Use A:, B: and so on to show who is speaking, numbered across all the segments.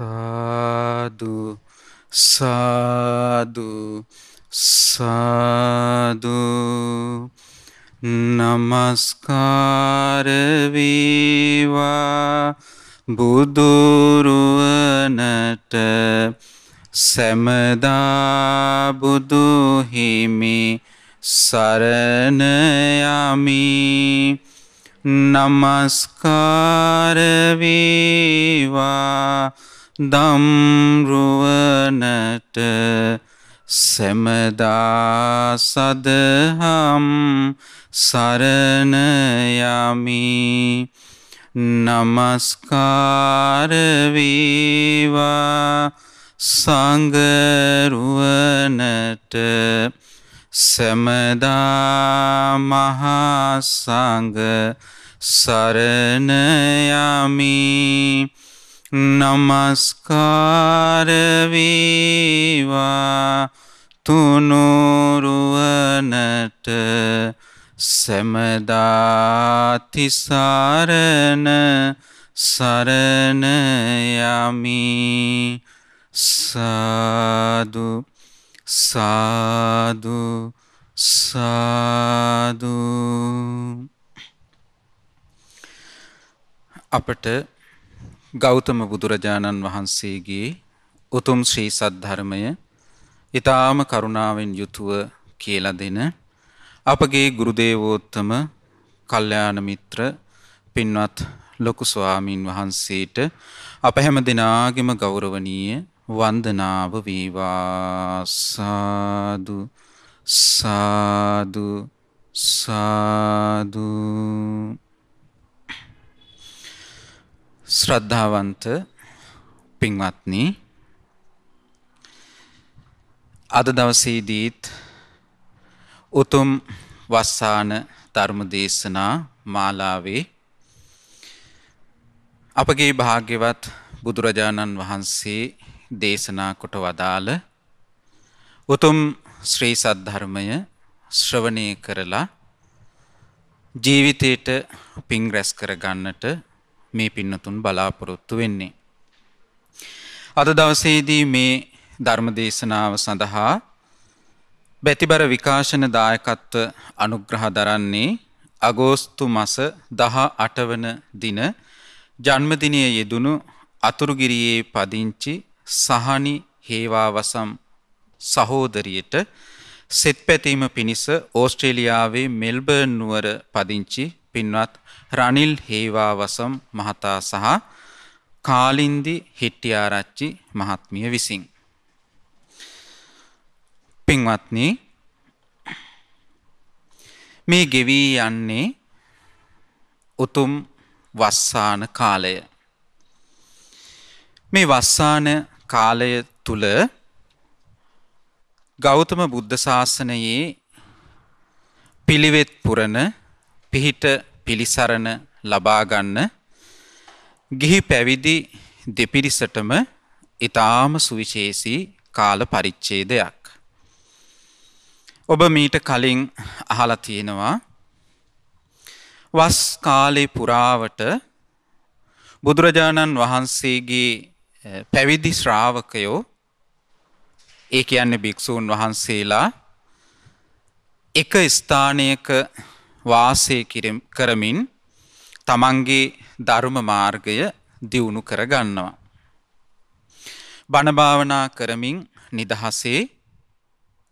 A: සාදු සාදු සාදු නමස්කාර වේවා බුදුරුවනට සැමදා බුදු හිමි සරණ යමි නමස්කාර වේවා දම්රුවනට සැමදා සදහම් සරණ යමි නමස්කාර වේවා සංඝරුවනට සැමදා මහා සංඝ සරණ යමි නමස්කාර වේවා තුනුරුවනට සැමදා තිසරණ සරණ යමි සාදු සාදු සාදු අපට ගෞතම බුදුරජාණන් වහන්සේගේ උතුම් ශ්‍රී සද්ධර්මය ඊ타ම කරුණාවෙන් යුතුව කියලා දෙන අපගේ ගුරු දේවෝත්තම කල්යාණ මිත්‍ර පින්වත් ලොකු ස්වාමින් වහන්සේට අප හැම දිනාගෙම ගෞරවනීය වන්දනාව වේවා සාදු සාදු සාදු ශ්‍රද්ධාවන්ත පින්වත්නි අද දවසේදීත් උතුම් වස්සාන ධර්ම දේශනා මාලාවේ අපගේ භාග්‍යවත් බුදුරජාණන් වහන්සේ දේශනා කොට වදාළ උතුම් ශ්‍රී සද්ධර්මය ශ්‍රවණය කරලා ජීවිතයට පිං රැස් කර ගන්නට මේ පින්නතුන් බලාපොරොත්තු වෙන්නේ. අද දවසේදී මේ ධර්ම දේශනාව සඳහා බැතිබර විකාශන දායකත්ව අනුග්‍රහ දරන්නේ අගෝස්තු මාස 18 වන දින ජන්මදිනයේ යෙදුණු අතුරුගිරියේ පදිංචි සහනි හේවාවසම් සහෝදරියට සෙත් පැතීම පිණිස ඕස්ට්‍රේලියාවේ මෙල්බර්න් නුවර පදිංචි පින්වත් රනිල් හේවාවසම් මහතා සහ කාලින්දි හෙට්ටිආරච්චි මහත්මිය විසින් පින්වත්නි මේ ගෙවී යන්නේ උතුම් වස්සාන කාලය. මේ වස්සාන කාලය තුල ගෞතම බුද්ධ ශාසනයේ පිළිවෙත් පුරන පිහිට පිලිසරණ ලබා ගන්න ගිහි පැවිදි දෙපිරිසටම ඊටාම සුවිශේෂී කාල පරිච්ඡේදයක්. ඔබ මීට කලින් අහලා තියෙනවා වස් කාලේ පුරාවට බුදුරජාණන් වහන්සේගේ පැවිදි ශ්‍රාවකයෝ ඒ කියන්නේ භික්ෂූන් වහන්සේලා එක ස්ථානයක වාසය කරමින් තමන්ගේ ධර්ම මාර්ගය දියුණු කර ගන්නවා. බණ භාවනා කරමින් නිදහසේ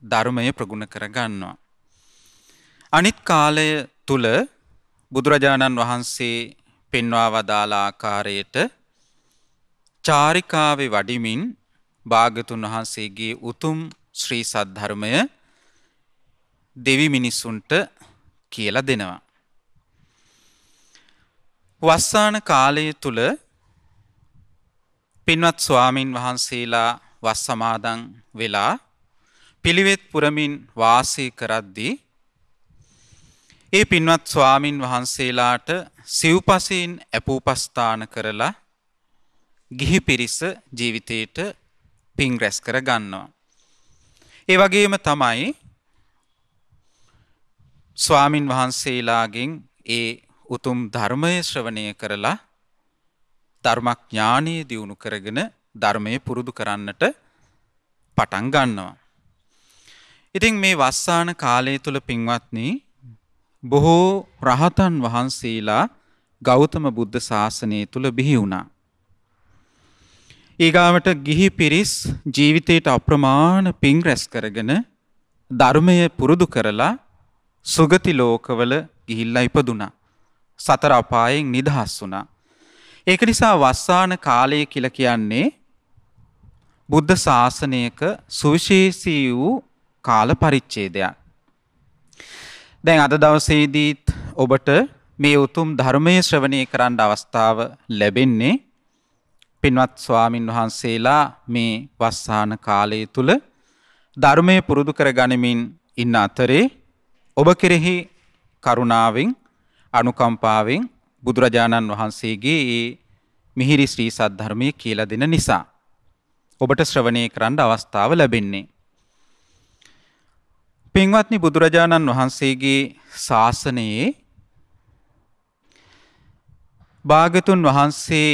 A: ධර්මය ප්‍රගුණ කර ගන්නවා. අනිත් කාලය තුල බුදුරජාණන් වහන්සේ පෙන්වා වදාළ ආකාරයට චාරිකාවේ වඩිමින් භාග්‍යතුන් වහන්සේගේ උතුම් ශ්‍රී සද්ධර්මය දෙවි මිනිසුන්ට කියලා දෙනවා. වස්සාන කාලය තුල පින්වත් ස්වාමින් වහන්සේලා වස් සමාදන් වෙලා පිළිවෙත් පුරමින් වාසය කරද්දී ඒ පින්වත් ස්වාමින් වහන්සේලාට සිව්පසයෙන් අපෝපස්ථාන කරලා ගිහි පිරිස ජීවිතේට පිං රැස් කර ගන්නවා. ඒ වගේම තමයි ස්වාමින් වහන්සේලාගෙන් ඒ උතුම් ධර්මය ශ්‍රවණය කරලා ධර්මඥානීය දියුණු කරගෙන ධර්මයේ පුරුදු කරන්නට පටන් ගන්නවා. ඉතින් මේ වස්සාන කාලය තුල පින්වත්නි බොහෝ රහතන් වහන්සේලා ගෞතම බුද්ධ ශාසනය තුල බිහි වුණා. ඊගාවට ගිහි පිරිස් ජීවිතයට අප්‍රමාණ පින් රැස් කරගෙන ධර්මය පුරුදු කරලා සුගති ලෝකවල ගිහිල්ලා ඉපදුනා. සතර අපායෙන් නිදහස් වුණා. ඒක නිසා වස්සාන කාලය කියලා කියන්නේ බුද්ධ ශාසනයක සුවිශේෂී වූ කාල පරිච්ඡේදයක්. දැන් අද දවසේදීත් ඔබට මේ උතුම් ධර්මයේ ශ්‍රවණය කරන්න අවස්ථාව ලැබෙන්නේ පින්වත් ස්වාමින් වහන්සේලා මේ වස්සාන කාලය තුල ධර්මයේ පුරුදු කර ගනිමින් ඉන්න අතරේ ඔබ කෙරෙහි කරුණාවෙන් අනුකම්පාවෙන් බුදුරජාණන් වහන්සේගේ මේ මිහිරි ශ්‍රී සද්ධර්මයේ කියලා දෙන නිසා ඔබට ශ්‍රවණය කරන්න අවස්ථාව ලැබෙන්නේ. පින්වත්නි බුදුරජාණන් වහන්සේගේ ශාසනයේ භාගතුන් වහන්සේ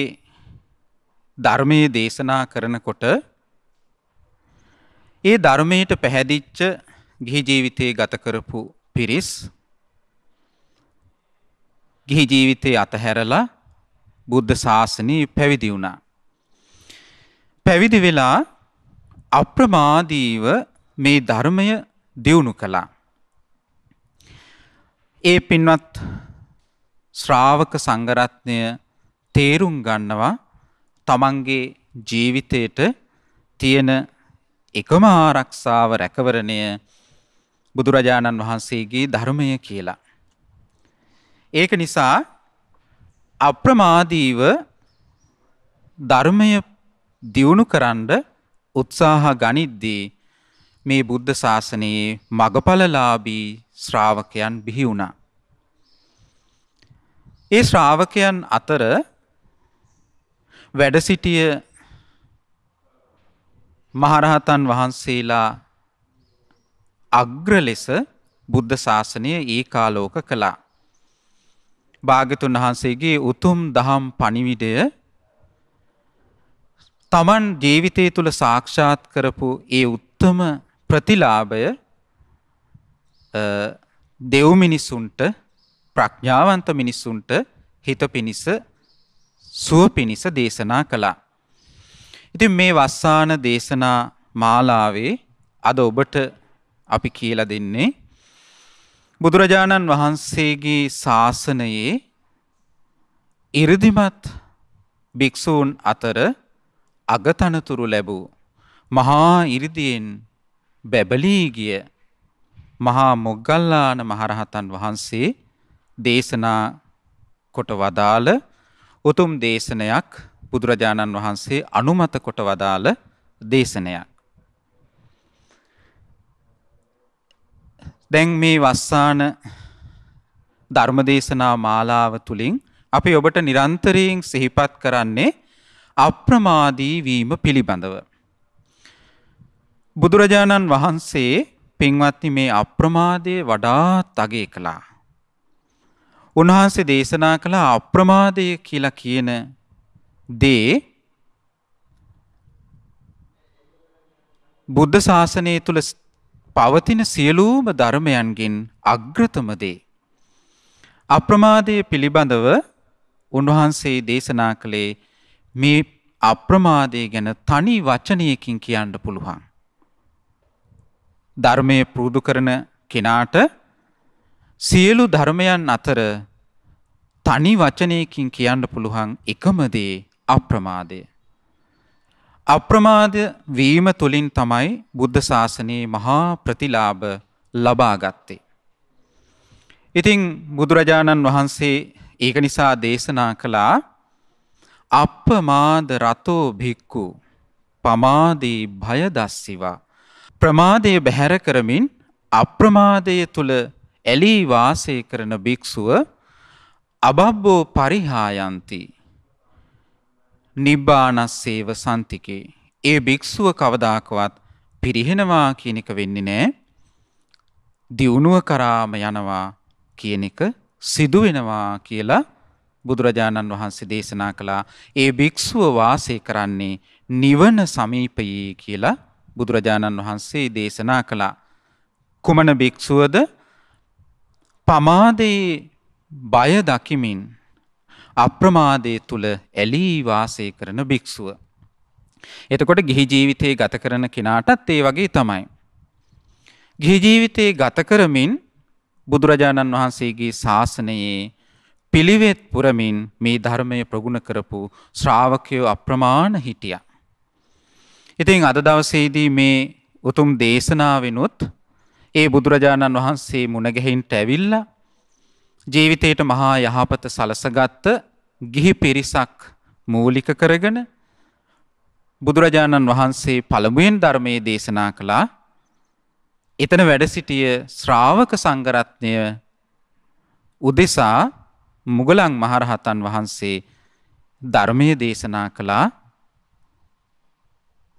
A: ධර්මයේ දේශනා කරනකොට ඒ ධර්මයට පැහැදිච්ච ගිහි ජීවිතේ ගත කරපු පිරිස් ගිහි ජීවිතේ අතහැරලා බුද්ධ ශාසනයේ පැවිදි වුණා. පැවිදි වෙලා අප්‍රමාදීව මේ ධර්මය දියුණු කළා. ඒ පින්වත් ශ්‍රාවක සංඝරත්නය තේරුම් ගන්නවා තමන්ගේ ජීවිතයට තියෙන එකම ආරක්ෂාව රැකවරණය බුදුරජාණන් වහන්සේගේ ධර්මය කියලා. ඒක නිසා අප්‍රමාදීව ධර්මය දියුණු කරන්න උත්සාහ ගනිද්දී මේ බුද්ධ ශාසනයේ මගඵලලාභී ශ්‍රාවකයන් බිහි වුණා. ඒ ශ්‍රාවකයන් අතර වැඩ සිටිය මහරහතන් වහන්සේලා අග්‍ර ලෙස බුද්ධ ශාසනය ඒකාලෝක කළා. භාග්‍යතුන් වහන්සේගේ උතුම් දහම් පණිවිඩය තමන් ජීවිතය තුළ සාක්ෂාත් කරපු ඒ උත්තම ප්‍රතිලාභය දෙව් මිනිසුන්ට ප්‍රඥාවන්ත මිනිසුන්ට හිත පිණිස සුව පිණිස දේශනා කළා. ඉතින් මේ වස්සාන දේශනා මාලාවේ අද ඔබට අපි කියලා දෙන්නේ බුදුරජාණන් වහන්සේගේ ශාසනයේ 이르දිමත් භික්ෂූන් අතර අගතනතුරු ලැබූ මහා 이르දියෙන් බැබලී ගිය මහා මොග්ගල්ලාන මහරහතන් වහන්සේ දේශනා කොට වදාළ උතුම් දේශනයක් බුදුරජාණන් වහන්සේ අනුමත කොට වදාළ දේශනයක්. දැන් මේ වස්සාන ධර්මදේශනා මාලාව තුලින් අපි ඔබට නිරන්තරයෙන් සිහිපත් කරන්නේ අප්‍රමාදී වීම පිළිබඳව. බුදුරජාණන් වහන්සේ පින්වත්නි මේ අප්‍රමාදයේ වඩාත් අගය කළා. උන්වහන්සේ දේශනා කළ අප්‍රමාදය කියලා කියන දේ බුද්ධ ශාසනය තුල පවතින සියලුම ධර්මයන්ගෙන් අග්‍රතම දේ. අප්‍රමාදය පිළිබඳව උන්වහන්සේ දේශනා කළේ මේ අප්‍රමාදය ගැන තනි වචනයකින් කියන්න පුළුවන්. ධර්මයේ පුරුදු කරන කෙනාට සියලු ධර්මයන් අතර තනි වචනයකින් කියන්න පුළුවන් එකම දේ අප්‍රමාදය. අප්‍රමාද වීම තුළින් තමයි බුද්ධ ශාසනයේ මහා ප්‍රතිලාභ ලබා ගත්තේ. ඉතින් බුදුරජාණන් වහන්සේ ඒක නිසා දේශනා කළා අප්පමාද රතෝ භික්ඛු පමාදී භය දස්සිවා. ප්‍රමාදය බැහැර කරමින් අප්‍රමාදය තුල ඇලී වාසය කරන භික්ෂුව අබබ්බෝ පරිහායන්ති නිබ්බානස්සේව සන්තිකේ. ඒ භික්ෂුව කවදාකවත් පිරිහෙනවා කියන එක වෙන්නේ නැහැ. දියුණුව කරාම යනවා කියන එක සිදු වෙනවා කියලා බුදුරජාණන් වහන්සේ දේශනා කළා ඒ භික්ෂුව වාසය කරන්නේ නිවන සමීපයේ කියලා බුදුරජාණන් වහන්සේ දේශනා කළා. කුමන භික්ෂුවද? පමාදයේ බය දකිමින් අප්‍රමාදයේ තුල ඇලී වාසය කරන භික්ෂුව. එතකොට ගිහි ජීවිතේ ගත කරන කෙනාටත් ඒ වගේ තමයි. ගිහි ජීවිතේ ගත කරමින් බුදුරජාණන් වහන්සේගේ ශාසනයේ පිළිවෙත් පුරමින් මේ ධර්මය ප්‍රගුණ කරපු ශ්‍රාවකයෝ අප්‍රමාණ හිටියා. ඉතින් අද දවසේදී මේ උතුම් දේශනාවෙනුත් ඒ බුදුරජාණන් වහන්සේ මුණ ගැහින්ට ඇවිල්ලා ජීවිතේට මහා යහපත සලසගත්ත ගිහි පිරිසක් මූලික කරගෙන බුදුරජාණන් වහන්සේ පළමුවෙන් ධර්මයේ දේශනා කළා. එතන වැඩ සිටිය ශ්‍රාවක සංඝරත්නය උදෙසා මුගලන් මහරහතන් වහන්සේ ධර්මයේ දේශනා කළා.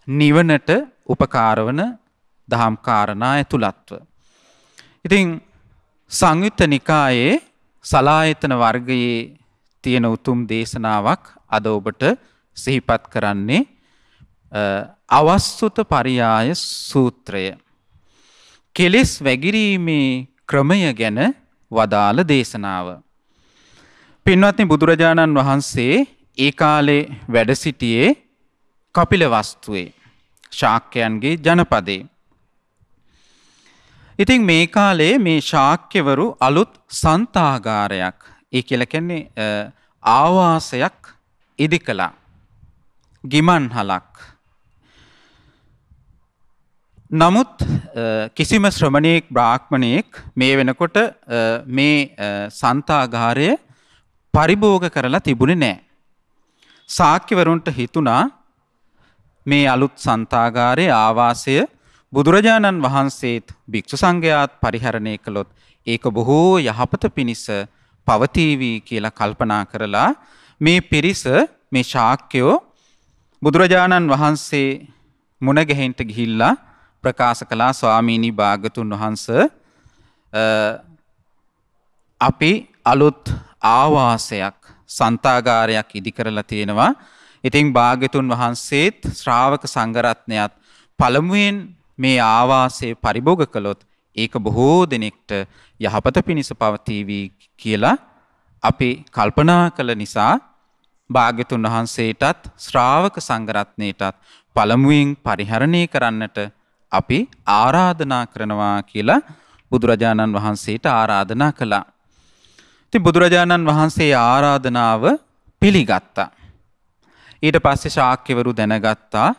A: නිවනට උපකාර වන දහම් කාරණා ඇතුළත්ව. ඉතින් සංයුත්ත නිකායේ සලායතන වර්ගයේ තියෙන උතුම් දේශනාවක් අද ඔබට සිහිපත් කරන්නේ අවස්තුත පරියාය සූත්‍රය. කෙලෙස් වැගිරීමේ ක්‍රමය ගැන වදාළ දේශනාව. පින්වත්නි, බුදුරජාණන් වහන්සේ ඒ කාලේ වැඩ සිටියේ කපිලවස්තුවේ ශාක්‍යයන්ගේ ජනපදේ. ඉතින් මේ කාලේ මේ ශාක්‍යවරු අලුත් සන්තාගාරයක්, ඒ කියලා කියන්නේ ආවාසයක් ඉදි කළා. ගිමන්හලක්. නමුත් කිසිම ශ්‍රමණේක් බ්‍රාහ්මණයෙක් මේ වෙනකොට මේ සන්තාගාරය පරිභෝග කරලා තිබුණේ නැහැ. ශාක්‍යවරුන්ට හිතුණා මේ අලුත් සන්තාගාරයේ ආවාසය බුදුරජාණන් වහන්සේත් භික්ෂු සංඝයාත් පරිහරණය කළොත් ඒක බොහෝ යහපත පිණිස පවතිවි කියලා කල්පනා කරලා මේ පිරිස, මේ ශාක්‍යයෝ බුදුරජාණන් වහන්සේ මුණ ගැහෙන්න ගිහිල්ලා ප්‍රකාශ කළා, ස්වාමීනි භාගතුන් වහන්සේ අපි අලුත් ආවාසයක්, සන්තාගාරයක් ඉදි කරලා තියෙනවා. ඉතින් භාග්‍යතුන් වහන්සේත් ශ්‍රාවක සංඝරත්නයත් පළමුවෙන් මේ ආවාසය පරිභෝග කළොත් ඒක බොහෝ දෙනෙක්ට යහපත පිණිස පවතිවි කියලා අපි කල්පනා කළ නිසා භාග්‍යතුන් වහන්සේටත් ශ්‍රාවක සංඝරත්නයටත් පළමුවෙන් පරිහරණය කරන්නට අපි ආරාධනා කරනවා කියලා බුදුරජාණන් වහන්සේට ආරාධනා කළා. ඉතින් බුදුරජාණන් වහන්සේ ආරාධනාව පිළිගත්තා. ඊට පස්සේ ශාක්‍යවරු දැනගත්තා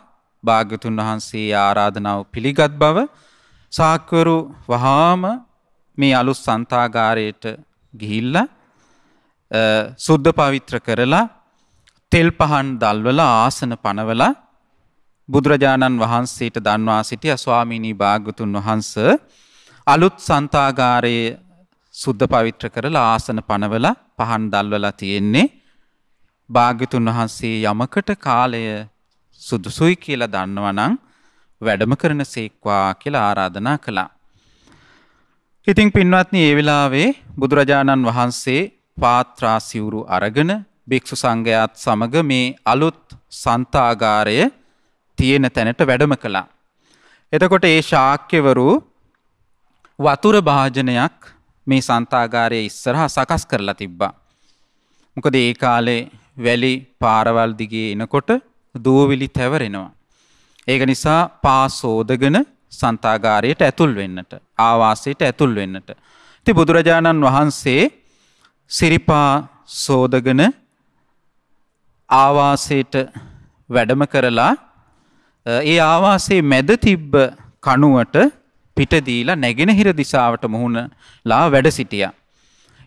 A: භාග්‍යතුන් වහන්සේ ආරාධනාව පිළිගත් බව. ශාක්‍යවරු වහාම මේ අලුත් සන්තාගාරයට ගිහිල්ලා සුද්ධ පවිත්‍ර කරලා තෙල් පහන් දල්වලා ආසන පනවලා බුදුරජාණන් වහන්සේට දන්වා සිටිය, ස්වාමීනි භාග්‍යතුන් වහන්සේ අලුත් සන්තාගාරයේ සුද්ධ පවිත්‍ර කරලා ආසන පනවලා පහන් දල්වලා තියෙන්නේ. භාග්‍යතුන් වහන්සේ යමකට කාලය සුදුසුයි කියලා දන්නවනම් වැඩම කරන සේක්වා කියලා ආරාධනා කළා. ඉතින් පින්වත්නි, ඒ වෙලාවේ බුදුරජාණන් වහන්සේ පාත්‍රා සිවුරු අරගෙන භික්ෂු සංඝයාත් සමග මේ අලුත් සන්තාගාරය තියෙන තැනට වැඩම කළා. එතකොට ඒ ශාක්‍යවරු වතුර භාජනයක් මේ සන්තාගාරයේ ඉස්සරහා සකස් කරලා තිබ්බා. මොකද ඒ කාලේ වැලි පාරවල් දිගේ එනකොට දූවිලි තැවරෙනවා. ඒක නිසා පා සෝදගෙන සන්තාගාරයට ඇතුල් වෙන්නට, ආවාසයට ඇතුල් වෙන්නට. ඉතින් බුදුරජාණන් වහන්සේ සිරිපා සෝදගෙන ආවාසයට වැඩම කරලා ඒ ආවාසයේ මැද තිබ්බ කණුවට පිට දීලා නැගෙනහිර දිශාවට මුහුණලා වැඩ සිටියා.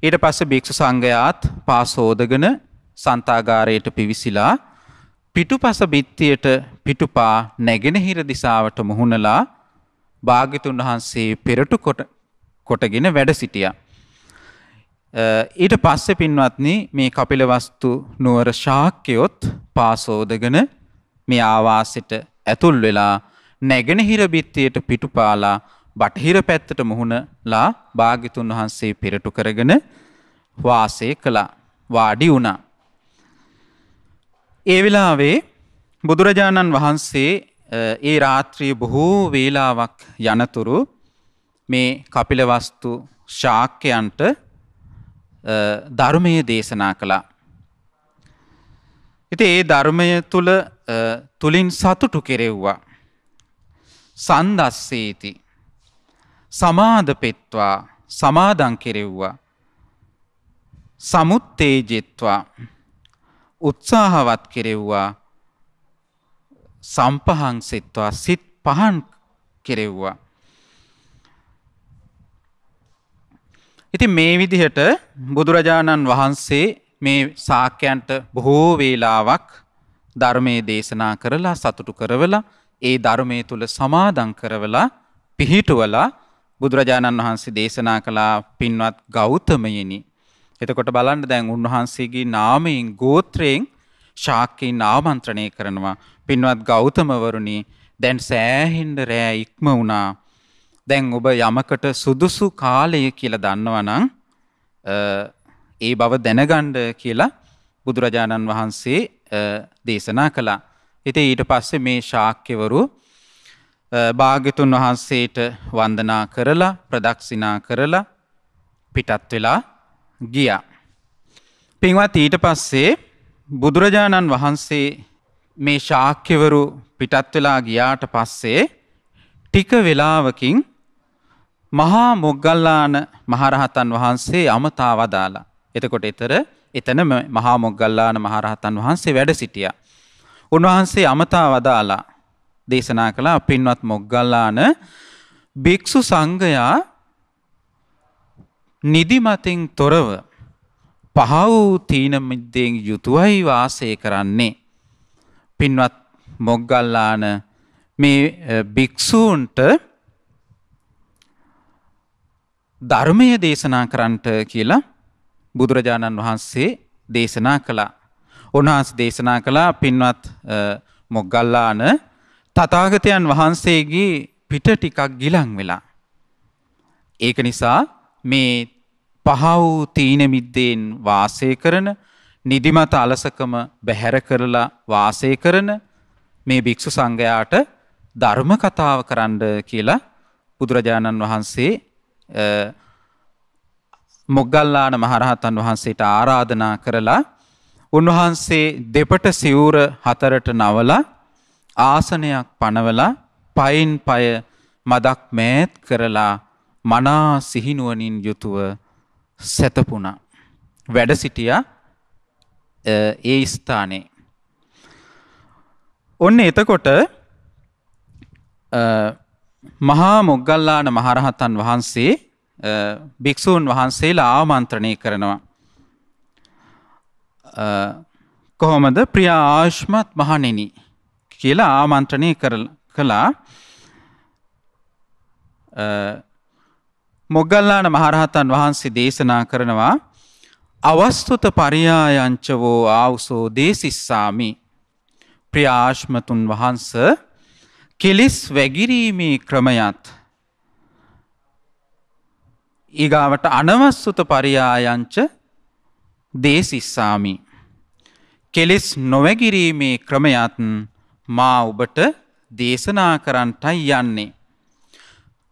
A: ඊට පස්සේ භික්ෂු සංඝයාත් පා සෝදගෙන සන්තාගාරයට පිවිසිලා පිටුපස බිත්තියට පිටුපා නැගෙනහිර දිශාවට මුහුණලා භාග්‍යතුන් වහන්සේ පෙරටු කොටගෙන වැඩ සිටියා. ඊට පස්සේ පින්වත්නි, මේ කපිලවස්තු නුවර ශාක්‍යයොත් පා සෝදගෙන මේ ආවාසයට ඇතුල් වෙලා නැගෙනහිර බිත්තියට පිටුපාලා බටහිර පැත්තට මුහුණලා භාග්‍යතුන් වහන්සේ පෙරටු කරගෙන වාසය කළා. වාඩි වුණා. ඒ වෙලාවේ බුදුරජාණන් වහන්සේ ඒ රාත්‍රියේ බොහෝ වේලාවක් යනතුරු මේ කපිලවස්තු ශාක්‍යයන්ට ධර්මයේ දේශනා කළා. ඉතින් ඒ ධර්මය තුලින් සතුටු කෙරෙව්වා. සන්දස්සේති සමාදපෙත්වා සමාදන් කෙරෙව්වා. සමුත්තේජෙත්වා උත්සාහවත් කෙරෙව්වා. සම්පහංසෙත්වා සිත් පහන් කෙරෙව්වා. ඉතින් මේ විදිහට බුදුරජාණන් වහන්සේ මේ ශාක්‍යයන්ට බොහෝ වේලාවක් ධර්මයේ දේශනා කරලා සතුටු කරවලා ඒ ධර්මයේ තුල සමාදන් කරවලා පිහිටුවලා බුදුරජාණන් වහන්සේ දේශනා කළා පින්වත් ගෞතමයනි. එතකොට බලන්න දැන් උන්වහන්සේගේ නාමයෙන් ගෝත්‍රයෙන් ශාක්‍යයන් ආමන්ත්‍රණය කරනවා. පින්වත් ගෞතමවරුනි දැන් සෑහෙන්න රෑ ඉක්ම වුණා. දැන් ඔබ යමකට සුදුසු කාලය කියලා දන්නවනම් ඒ බව දැනගන්න කියලා බුදුරජාණන් වහන්සේ දේශනා කළා. ඉතින් ඊට පස්සේ මේ ශාක්‍යවරු භාග්‍යතුන් වහන්සේට වන්දනා කරලා ප්‍රදක්ෂිනා කරලා පිටත් වෙලා ගියා. පින්වත් ඊට පස්සේ බුදුරජාණන් වහන්සේ මේ ශාක්‍යවරු පිටත් වෙලා ගියාට පස්සේ ටික වෙලාවකින් මහා මොග්ගල්ලාන මහරහතන් වහන්සේ අමතා වදාලා. එතකොට එතන මහා මොග්ගල්ලාන මහරහතන් වහන්සේ වැඩ සිටියා. උන්වහන්සේ අමතා වදාලා දේශනා කළා පින්වත් මොග්ගල්ලාන භික්ෂු සංඝයා නිදිමතින් තොරව පහ වූ තීන මිද්දෙන් යුතුවයි වාසය කරන්නේ. පින්වත් මොග්ගල්ලාන මේ භික්ෂූන්ට ධර්මය දේශනා කරන්නට කියලා බුදුරජාණන් වහන්සේ දේශනා කළා. උන්වහන්සේ දේශනා කළා පින්වත් මොග්ගල්ලාන තථාගතයන් වහන්සේගේ පිට ටිකක් ගිලන් වෙලා. ඒක නිසා මේ පහ වූ තීන මිද්දෙන් වාසය කරන නිදිමත අලසකම බැහැර කරලා වාසය කරන මේ භික්ෂු සංඝයාට ධර්ම කතාව කරන්න කියලා බුදුරජාණන් වහන්සේ මොග්ගල්ලාන මහරහතන් වහන්සේට ආරාධනා කරලා උන්වහන්සේ දෙපට සිවුර හතරට නවලා ආසනයක් පනවලා පයින් පය මදක් මෑත් කරලා මනා සිහිනුවණින් යුතුව සැතපුණා. වැඩ සිටියා ඒ ස්ථානේ. ඔන්න එතකොට මහා මොග්ගල්ලාන මහරහතන් වහන්සේ භික්ෂූන් වහන්සේලා ආමන්ත්‍රණය කරනවා. කොහොමද ප්‍රිය ආයුෂ්මත් මහණෙනි කියලා ආමන්ත්‍රණය කළා. මොග්ගල්ලාන මහරහතන් වහන්සේ දේශනා කරනවා අවස්තුත පරියායංචවෝ ආවුසෝ දේසිස්සාමි. ප්‍රිය ආයුෂ්මතුන් වහන්සේ කෙලිස් වැගිරීමේ ක්‍රමයත් ඊගාවට අනවස්සුත පරියායංච දේසිස්සාමි. කෙලිස් නොවැගිරීමේ ක්‍රමයත් මා ඔබට දේශනා කරන්නටයි යන්නේ.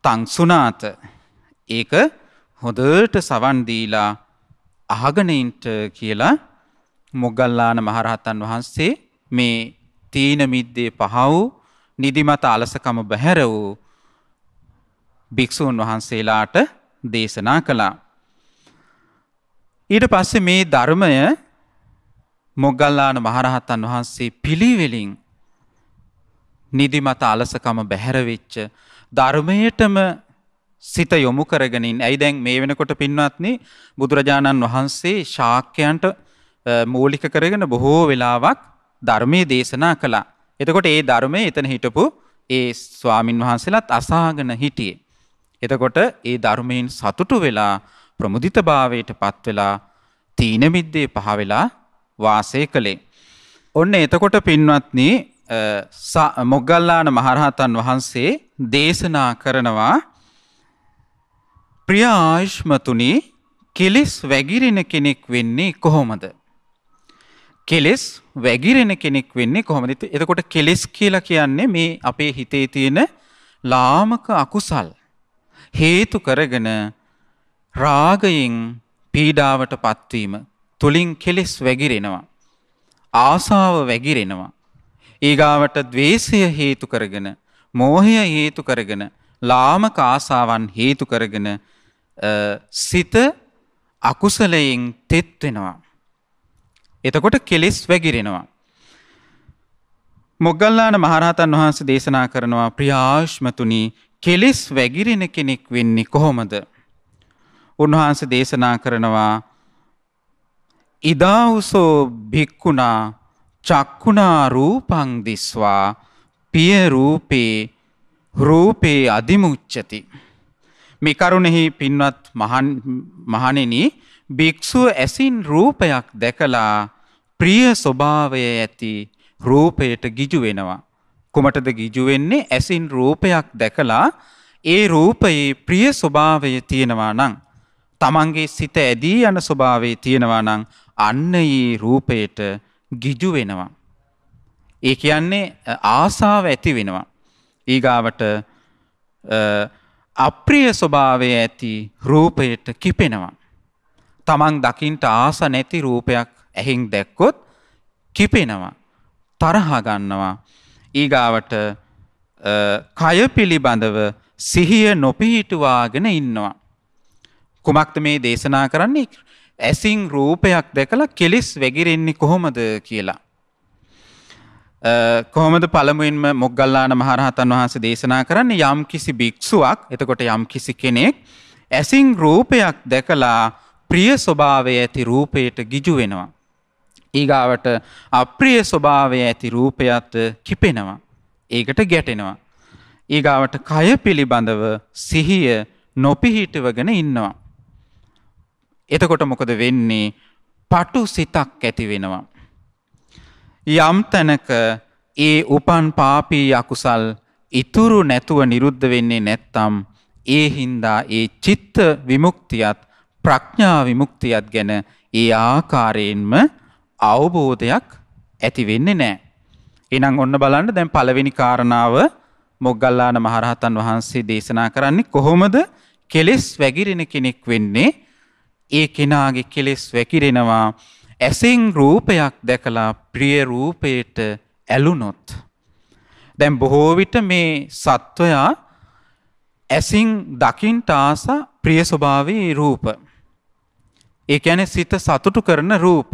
A: තං සුනාත ඒක හොඳට සවන් දීලා අහගෙන ඉන්න කියලා මොග්ගල්ලාන මහරහතන් වහන්සේ මේ තීන මිද්දේ පහ වූ නිදිමත අලසකම බැහැර වූ භික්ෂූන් වහන්සේලාට දේශනා කළා. ඊට පස්සේ මේ ධර්මය මොග්ගල්ලාන මහරහතන් වහන්සේ පිළිවෙලින් නිදිමත අලසකම බැහැර වෙච්ච ධර්මයටම සිත යොමු කරගෙන ඉන්න. ඇයි දැන් මේ වෙනකොට පින්වත්නි බුදුරජාණන් වහන්සේ ශාක්‍යයන්ට මූලික කරගෙන බොහෝ වෙලාවක් ධර්මයේ දේශනා කළා. එතකොට ඒ ධර්මයේ එතන හිටපු ඒ ස්වාමින් වහන්සේලාත් අසහාගෙන හිටියේ. එතකොට ඒ ධර්මයෙන් සතුටු වෙලා ප්‍රමුදිතභාවයට පත් වෙලා තීන මිද්දේ පහ වෙලා වාසය කළේ. ඔන්න එතකොට පින්වත්නි මොග්ගල්ලාන මහරහතන් වහන්සේ දේශනා කරනවා ප්‍රිය ආයුෂ්මතුනි කෙලෙස් වැగిරෙන කෙනෙක් වෙන්නේ කොහොමද? කෙලෙස් වැగిරෙන කෙනෙක් වෙන්නේ කොහොමද? එතකොට කෙලෙස් කියලා කියන්නේ මේ අපේ හිතේ තියෙන ලාමක අකුසල් හේතු කරගෙන රාගයෙන් පීඩාවට පත්වීම තුලින් කෙලෙස් වැగిරෙනවා. ආසාව වැగిරෙනවා. ඊගාවට ද්වේෂය හේතු කරගෙන, මෝහය හේතු කරගෙන, ලාමක ආසාවන් හේතු කරගෙන සිත අකුසලයෙන් තෙත් වෙනවා. එතකොට කෙලෙස් වැగిරෙනවා. මොග්ගල්ලාන මහරහතන් වහන්සේ දේශනා කරනවා ප්‍රියාශ්මතුනි කෙලෙස් වැగిරෙන කෙනෙක් වෙන්නේ කොහොමද? උන්වහන්සේ දේශනා කරනවා ඉදාඋසෝ භික්ඛුනා චක්ඛුනා රූපං දිස්වා පිය රූපේ අදිමුච්ඡති. මේ කරුණෙහි පින්වත් මහණෙනි භික්ෂුව ඇසින් රූපයක් දැකලා ප්‍රිය ස්වභාවය ඇති රූපයට ගිජු වෙනවා. කුමටද ගිජු වෙන්නේ? ඇසින් රූපයක් දැකලා ඒ රූපයේ ප්‍රිය ස්වභාවය තියෙනවා නම්, තමන්ගේ සිත ඇදී යන ස්වභාවය තියෙනවා නම් අන්න ඒ රූපයට ගිජු වෙනවා. ඒ කියන්නේ ආසාව ඇති වෙනවා. ඊගාවට අප්‍රිය ස්වභාවය ඇති රූපයට කිපෙනවා. තමන් දකින්ට ආස නැති රූපයක් ඇහෙන් දැක්කොත් කිපෙනවා, තරහ ගන්නවා. ඊගාවට කය පිළිබඳව සිහිය නොපිහිටුවාගෙන ඉන්නවා. කුමක්ද මේ දේශනා කරන්නේ? ඇසින් රූපයක් දැකලා කෙලෙස් වැగిරෙන්නේ කොහොමද කියලා. කොහොමද පළමුවෙන්ම මොග්ගල්ලාන මහරහතන් වහන්සේ දේශනා කරන්නේ? යම් කිසි භික්ෂුවක්, එතකොට යම් කිසි කෙනෙක් ඇසින් රූපයක් දැකලා ප්‍රිය ස්වභාවය ඇති රූපයට ගිජු වෙනවා. ඊගාවට අප්‍රිය ස්වභාවය ඇති රූපයට කිපෙනවා, ඒකට ගැටෙනවා. ඊගාවට කය පිළිබඳව සිහිය නොපිහිටවගෙන ඉන්නවා. එතකොට මොකද වෙන්නේ? පටු සිතක් ඇති වෙනවා. යම් තැනක ඒ උපන් පාපී අකුසල් ඉතුරු නැතුව නිරුද්ධ වෙන්නේ නැත්නම් ඒ හින්දා ඒ චිත්ත විමුක්තියත් ප්‍රඥා විමුක්තියත් ගැන ඒ ආකාරයෙන්ම අවබෝධයක් ඇති වෙන්නේ නැහැ. එහෙනම් ඔන්න බලන්න දැන් පළවෙනි කාරණාව මොග්ගල්ලාන මහරහතන් වහන්සේ දේශනා කරන්නේ කොහොමද කෙලෙස් වැగిරෙන කෙනෙක් වෙන්නේ? ඒ කෙනාගේ කෙලෙස් වැగిරෙනවා ඇසින් රූපයක් දැකලා ප්‍රිය රූපයට ඇලුනොත්. දැන් බොහෝ විට මේ සත්වයා ඇසින් දකින්ට ආස ප්‍රිය ස්වභාවී රූප. ඒ කියන්නේ සිත සතුටු කරන රූප.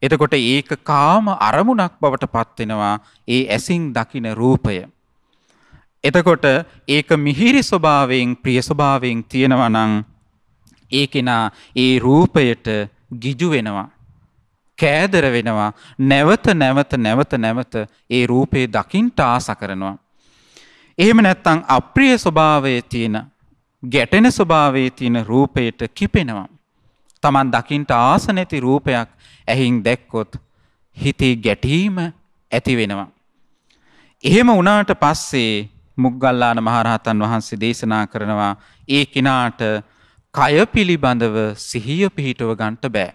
A: එතකොට ඒක කාම අරමුණක් බවට පත් වෙනවා ඒ ඇසින් දකින රූපය. එතකොට ඒක මිහිරි ස්වභාවයෙන් ප්‍රිය ස්වභාවයෙන් තියෙනවා නම් ඒ කෙනා ඒ රූපයට ගිජු වෙනවා, කෑදර වෙනවා, නැවත ඒ රූපේ දකින්ට ආස කරනවා. එහෙම නැත්නම් අප්‍රිය ස්වභාවයේ තියෙන, ගැටෙන ස්වභාවයේ තියෙන රූපයට කිපෙනවා. Taman දකින්ට ආස නැති රූපයක් ඇහින් දැක්කොත් හිතේ ගැටීම ඇති වෙනවා. එහෙම වුණාට පස්සේ මොග්ගල්ලාන මහරහතන් වහන්සේ දේශනා කරනවා ඒ කෙනාට කය පිළිබඳව සිහිය පිහිටව ගන්නට බෑ.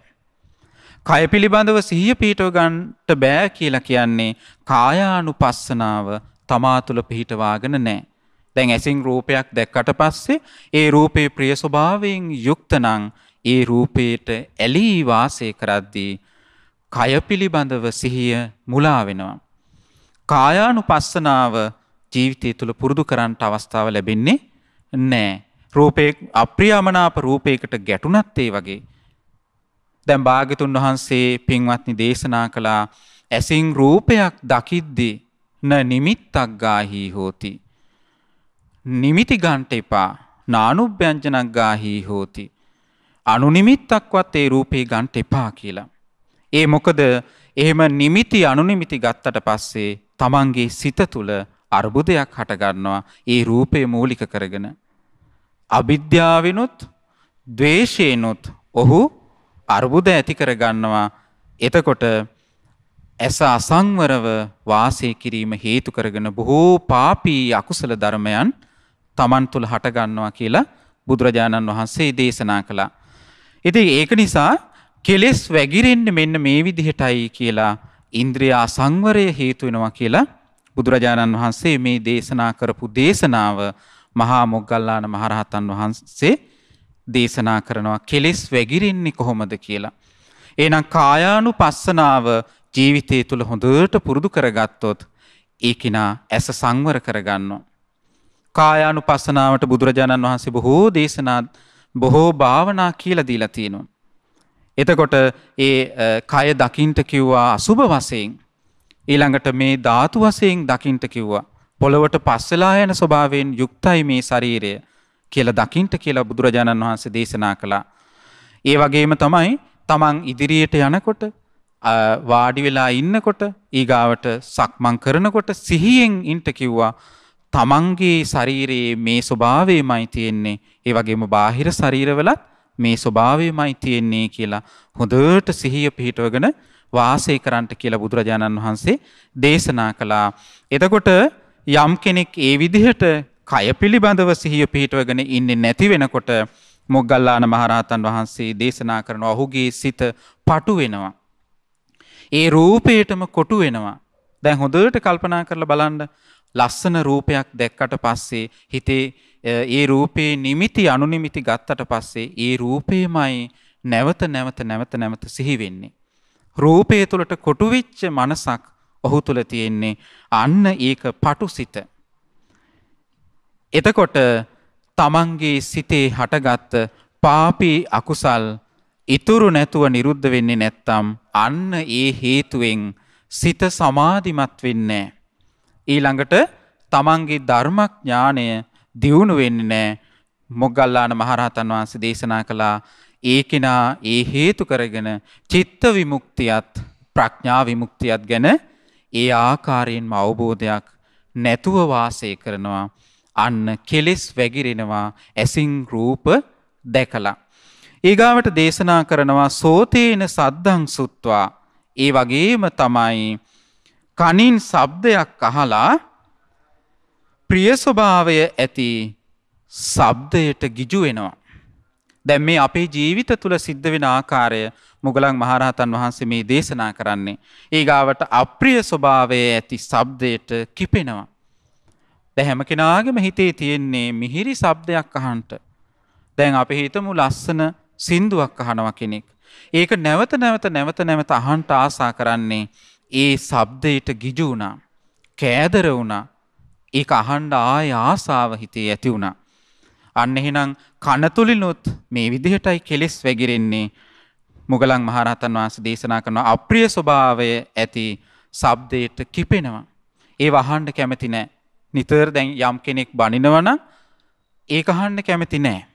A: කය පිළිබඳව සිහිය පිහිටව ගන්නට බෑ කියලා කියන්නේ කායානුපස්සනාව තමා තුළ පිහිටවාගෙන නැහැ. දැන් ඇසින් රූපයක් දැක්කට පස්සේ ඒ රූපේ ප්‍රිය ස්වභාවයෙන් යුක්ත නම් ඒ රූපේට ඇලී වාසය කරද්දී කය පිළිබඳව සිහිය මුලා වෙනවා. කායානුපස්සනාව ජීවිතය තුළ පුරුදු කරන්නට අවස්ථාව ලැබෙන්නේ නැහැ. රූපේ අප්‍රියමනාප රූපයකට ගැටුණත් ඒ වගේ. දැන් භාග්‍යතුන් වහන්සේ පින්වත්නි දේශනා කළා ඇසින් රූපයක් දකිද්දී න නිමිත්තක් ගාහි හෝති. නිමිති ගන්නට එපා. නානුභ්‍යංජනක් ගාහි හෝති. අනුනිමිත්තක්වත් ඒ රූපේ ගන්නට එපා කියලා. ඒ මොකද එහෙම නිමිති අනුනිමිති ගත්තට පස්සේ තමන්ගේ සිත තුළ අර්බුදයක් හට ගන්නවා ඒ රූපය මූලික කරගෙන. අවිද්‍යාවෙනුත් ද්වේෂයෙනුත් ඔහු අර්බුද ඇති කර ගන්නවා. එතකොට ඇස අසංවරව වාසය කිරීම හේතු කරගෙන බොහෝ පාපී අකුසල ධර්මයන් තමන් තුළ හට ගන්නවා කියලා බුදුරජාණන් වහන්සේ දේශනා කළා. ඉතින් ඒක නිසා කෙලෙස් වැగిරෙන්නේ මෙන්න මේ විදිහටයි කියලා ඉන්ද්‍රිය සංවරය හේතු වෙනවා කියලා බුදුරජාණන් වහන්සේ මේ දේශනා කරපු දේශනාව මහා මොග්ගල්ලාන මහරහතන් වහන්සේ දේශනා කරනවා කෙලෙස් වැగిරෙන්නේ කොහොමද කියලා. එහෙනම් කායානුපස්සනාව ජීවිතය තුළ හොඳට පුරුදු කරගත්තොත් ඒකිනා ඇස සංවර කරගන්නවා. කායානුපස්සනාවට බුදුරජාණන් වහන්සේ බොහෝ දේශනා බොහෝ භාවනා කියලා දීලා තියෙනවා. එතකොට ඒ කය දකින්ට කිව්වා අසුබ වශයෙන්, ඊළඟට මේ ධාතු වශයෙන් දකින්ට කිව්වා. පොළවට පස්සලා යන ස්වභාවයෙන් යුක්තයි මේ ශරීරය කියලා දකින්ට කියලා බුදුරජාණන් වහන්සේ දේශනා කළා. ඒ වගේම තමයි තමන් ඉදිරියට යනකොට වාඩි වෙලා ඉන්නකොට ඊගාවට සක්මන් කරනකොට සිහියෙන් ඉන්ට කිව්වා. තමන්ගේ ශරීරයේ මේ ස්වභාවයමයි තියෙන්නේ. ඒ වගේම බාහිර ශරීරවලත් මේ ස්වභාවයමයි තියෙන්නේ කියලා හොඳට සිහිය පිහිටවගෙන වාසය කරන්නට කියලා බුදුරජාණන් වහන්සේ දේශනා කළා. එතකොට යම් කෙනෙක් ඒ විදිහට කය පිළිබඳව සිහිය පිහිටවගෙන ඉන්නේ නැති වෙනකොට මොග්ගල්ලාන මහරහතන් වහන්සේ දේශනා කරනවා ඔහුගේ සිත පටු වෙනවා. ඒ රූපේටම කොටු වෙනවා. දැන් හොඳට කල්පනා කරලා බලන්න ලස්සන රූපයක් දැක්කට පස්සේ හිතේ ඒ රූපේ නිමිති අනුනිමිති ගත්තට පස්සේ ඒ රූපේමයි නැවත සිහි වෙන්නේ. රූපය තුළට කොටු වෙච්ච මනසක් ඔහු තුළ තියෙන්නේ. අන්න ඒක පටුසිත. එතකොට තමන්ගේ සිතේ හටගත්ත පාපී අකුසල් ඉතුරු නැතුව නිරුද්ධ වෙන්නේ නැත්තම් අන්න ඒ හේතුවෙන් සිත සමාධිමත් වෙන්නේ නැහැ. ඊළඟට තමන්ගේ ධර්මඥානය දියුණු වෙන්නේ නැහැ. මොග්ගල්ලාන මහරහතන් වහන්සේ දේශනා කළා ඒ කෙනා ඒ හේතු කරගෙන චිත්ත විමුක්තියත් ප්‍රඥා විමුක්තියත් ගැන ඒ ආකාරයෙන්ම අවබෝධයක් නැතුව වාසය කරනවා. අන්න කෙලෙස් වැగిරෙනවා ඇසින් රූප දැකලා. ඊගාවට දේශනා කරනවා සෝතේන සද්දං සුත්වා. ඒ වගේම තමයි කනින් ශබ්දයක් අහලා ප්‍රිය ස්වභාවය ඇති ශබ්දයට ගිජු වෙනවා. දැන් මේ අපේ ජීවිත තුළ සිද්ධ වෙන ආකාරය මුගලන් මහරහතන් වහන්සේ මේ දේශනා කරන්නේ. ඊගාවට අප්‍රිය ස්වභාවය ඇති ශබ්දයට කිපෙනවා. දැන් හැම කෙනාගේම හිතේ තියෙන්නේ මිහිරි ශබ්දයක් අහන්නට. දැන් අපි හිතමු ලස්සන සින්දුවක් අහනවා කෙනෙක්. ඒක නැවත අහන්නට ආසා කරන්නේ ඒ ශබ්දයට ගිජු වුණා. කෑදර වුණා. ඒක අහන්න ආය ආසාව හිතේ ඇති වුණා. අන්න එහෙනම් කන තුලිනුත් මේ විදිහටයි කෙලෙස් වැగిරෙන්නේ. මුගලන් මහරහතන් වහන්සේ දේශනා කරන අප්‍රිය ස්වභාවය ඇති ශබ්දයට කිපෙනවා. ඒව අහන්න කැමති නැහැ. නිතර දැන් යම් කෙනෙක් බනිනවා නම් ඒක අහන්න කැමති නැහැ.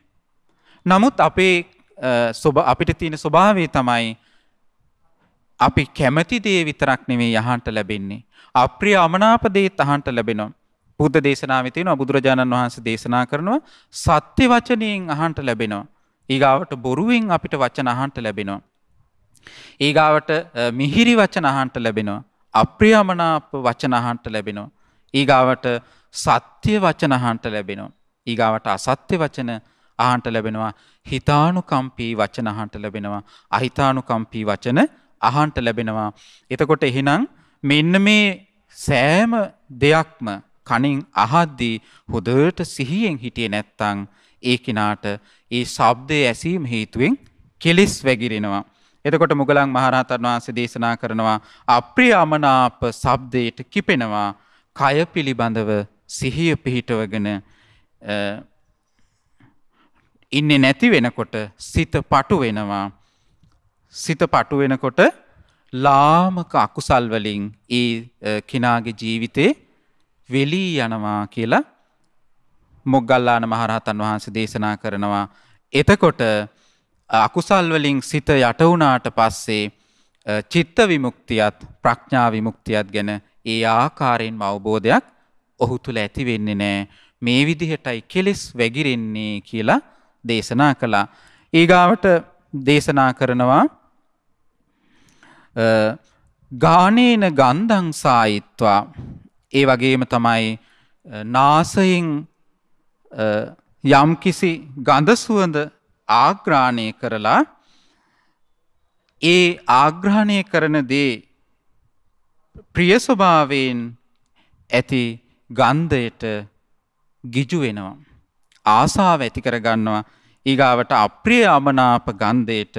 A: නමුත් අපිට තියෙන ස්වභාවය තමයි අපි කැමති දේ විතරක් නෙමෙයි අහන්නට ලැබෙන්නේ. අප්‍රිය අමනාප දේත් අහන්නට ලැබෙනවා. බුද්ධ දේශනාවේ තියෙනවා බුදුරජාණන් වහන්සේ දේශනා කරනවා සත්‍ය වචනයෙන් අහන්නට ලැබෙනවා. ඊගාවට බොරුවෙන් අපිට වචන අහන්නට ලැබෙනවා. ඊගාවට මිහිරි වචන අහන්නට ලැබෙනවා. අප්‍රිය අමනාප වචන අහන්නට ලැබෙනවා. ඊගාවට සත්‍ය වචන අහන්නට ලැබෙනවා. ඊගාවට අසත්‍ය වචන අහන්නට ලැබෙනවා. හිතානුකම්පී වචන අහන්නට ලැබෙනවා. අහිතානුකම්පී වචන අහන්නට ලැබෙනවා. එතකොට එහෙනම් මෙන්න මේ සෑම දෙයක්ම කනින් අහද්දී හොඳට සිහියෙන් හිටියේ නැත්නම් ඒ කිනාට ඒ ශබ්දයේ ඇසීම හේතුවෙන් කෙලෙස් වැగిරෙනවා. එතකොට මුගලන් මහරහතන් වහන්සේ දේශනා කරනවා අප්‍රිය අමනාප ශබ්දයට කිපෙනවා. කය පිළිබඳව සිහිය පිහිටවගෙන ඉන්නේ නැති වෙනකොට සිත පටු වෙනවා. සිත පටු වෙනකොට ලාමක අකුසල් වලින් ඒ කිනාගේ ජීවිතේ වෙලී යනවා කියලා මොග්ගල්ලාන මහරහතන් වහන්සේ දේශනා කරනවා. එතකොට අකුසල් වලින් සිත යට වුණාට පස්සේ චිත්ත විමුක්තියත් ප්‍රඥා විමුක්තියත් ගැන ඒ ආකාරයෙන්ම අවබෝධයක් ඔහු තුල ඇති වෙන්නේ නැහැ. මේ විදිහටයි කෙලෙස් වැగిරෙන්නේ කියලා දේශනා කළා. ඊගාවට දේශනා කරනවා ගානේන ගන්ධං සායිත්වා. ඒ වගේම තමයි නාසයෙන් යම්කිසි ගඳ සුවඳ ආග්‍රහණය කරලා ඒ ආග්‍රහණය කරන දේ ප්‍රිය ස්වභාවයෙන් ඇති ගන්ධයට ගිජු වෙනවා. ආසාව ඇති කර ගන්නවා. ඊගාවට අප්‍රිය අමනාප ගන්ධයට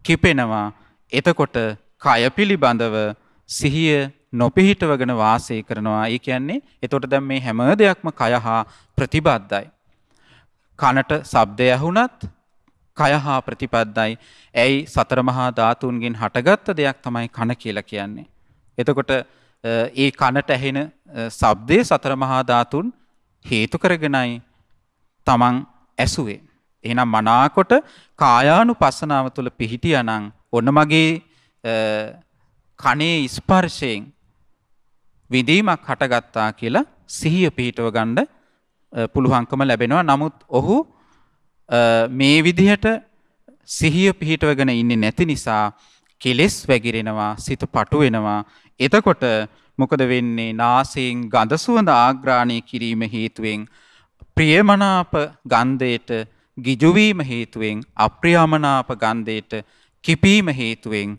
A: කිපෙනවා. එතකොට කය පිළිබඳව සිහිය නොපිහිටවගෙන වාසය කරනවා. ඒ කියන්නේ එතකොට දැන් මේ හැම දෙයක්ම කය හා ප්‍රතිබද්ධයි. කනට ශබ්දය ඇහුණත් කය හා ප්‍රතිපදයි. ඇයි සතර මහා ධාතුන්ගෙන් හටගත්ත දෙයක් තමයි කන කියලා කියන්නේ. එතකොට ඒ කනට ඇහෙන ශබ්දයේ සතර මහා ධාතුන් හේතු කරගෙනයි තමන් ඇසුවේ. එහෙනම් මනාකොට කායානුපස්සනාව තුළ පිහිටියානම් ඔන්න මගේ කනේ ස්පර්ශයෙන් විඳීමක් හටගත්තා කියලා සිහිය පිහිටව ගන්න පුළුවන්කම ලැබෙනවා. නමුත් ඔහු මේ විදිහට සිහිය පිහිටවගෙන ඉන්නේ නැති නිසා කෙලෙස් වැగిරෙනවා, සිත පටු වෙනවා. එතකොට මොකද වෙන්නේ? නාසයෙන් ගඳ සුවඳ ආග්‍රහණය කිරීම හේතුවෙන් ප්‍රියමනාප ගන්ධයට ගිජු වීම හේතුවෙන් අප්‍රියමනාප ගන්ධයට කිපීම හේතුවෙන්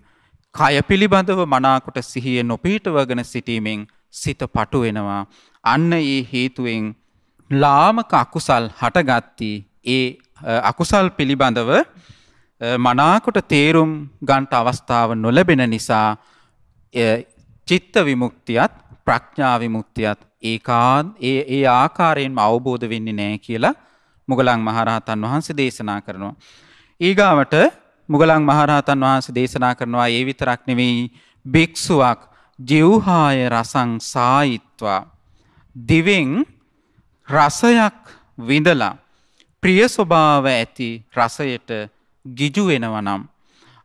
A: කය පිළිබඳව මනාකොට සිහිය නොපිහිටවගෙන සිටීමෙන් සිත පටු වෙනවා. අන්න ඒ හේතුවෙන් ලාමක අකුසල් හටගatti. ඒ අකුසල් පිළිබඳව මනාකොට තේරුම් ගන්නට අවස්ථාව නොලැබෙන නිසා චිත්ත විමුක්තියත් ප්‍රඥා විමුක්තියත් ඒ ආකාරයෙන්ම අවබෝධ වෙන්නේ නැහැ කියලා මුගලන් මහරහතන් වහන්සේ දේශනා කරනවා. ඊගාවට මුගලන් මහරහතන් වහන්සේ දේශනා කරනවා ඒ විතරක් නෙවෙයි භික්ෂුවක් ජීවහාය රසං සායිත්වා දිවෙන් රසයක් විඳලා ප්‍රිය ස්වභාව ඇති රසයට ගිජු වෙනවා නම්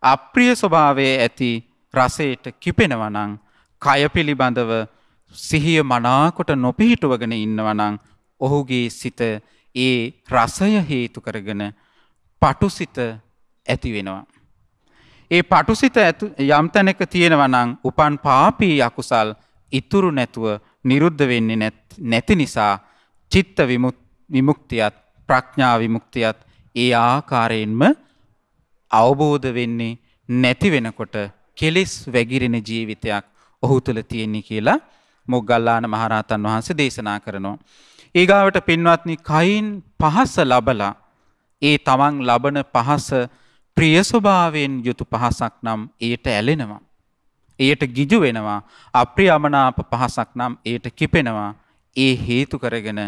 A: අප්‍රිය ස්වභාවයේ ඇති රසයට කිපෙනවා නම් කය පිළිබඳව සිහිය මනාකොට නොපිහිටුවගෙන ඉන්නවා නම් ඔහුගේ සිත ඒ රසය හේතු කරගෙන පටුසිත ඇති වෙනවා. ඒ පටුසිත යම් තැනක තියෙනවා නම් උපන් පාපී අකුසල් ඉතුරු නැතුව නිරුද්ධ වෙන්නේ නැති නිසා චිත්ත විමුක්තියත් ප්‍රඥා විමුක්තියත් ඒ ආකාරයෙන්ම අවබෝධ වෙන්නේ නැති වෙනකොට කෙලෙස් වැగిරෙන ජීවිතයක් ඔහු තුළ තියෙන්නේ කියලා මොග්ගල්ලාන මහරහතන් වහන්සේ දේශනා කරනවා. ඊගාවට පින්වත්නි කයින් පහස ලබලා ඒ තමන් ලබන පහස ප්‍රිය ස්වභාවයෙන් යුතු පහසක් නම් ඒට ඇලෙනවා. ඒට ගිජු වෙනවා. අප්‍රියමනාප පහසක් නම් ඒට කිපෙනවා. ඒ හේතු කරගෙන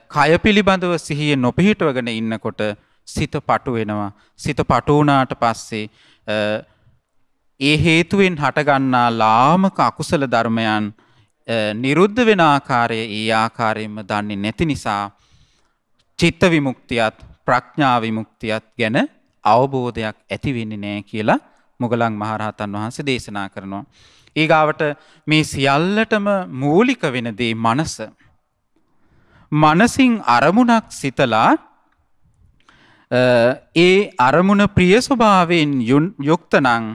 A: කය පිළිබඳව සිහිය නොපිහිටවගෙන ඉන්නකොට සිත පටු වෙනවා. සිත පටු වුණාට පස්සේ ඒ හේතුවෙන් හටගන්නා ලාමක අකුසල ධර්මයන් නිරුද්ධ වෙන ආකාරය ඒ ආකාරයෙන්ම දන්නේ නැති නිසා චිත්ත විමුක්තියත් ප්‍රඥා විමුක්තියත් ගැන අවබෝධයක් ඇති වෙන්නේ නැහැ කියලා මුගලන් මහරහතන් වහන්සේ දේශනා කරනවා. ඊගාවට මේ සියල්ලටම මූලික වෙන දේ මනස. මනසින් අරමුණක් සිතලා ඒ අරමුණ ප්‍රිය ස්වභාවයෙන් යුක්ත නම්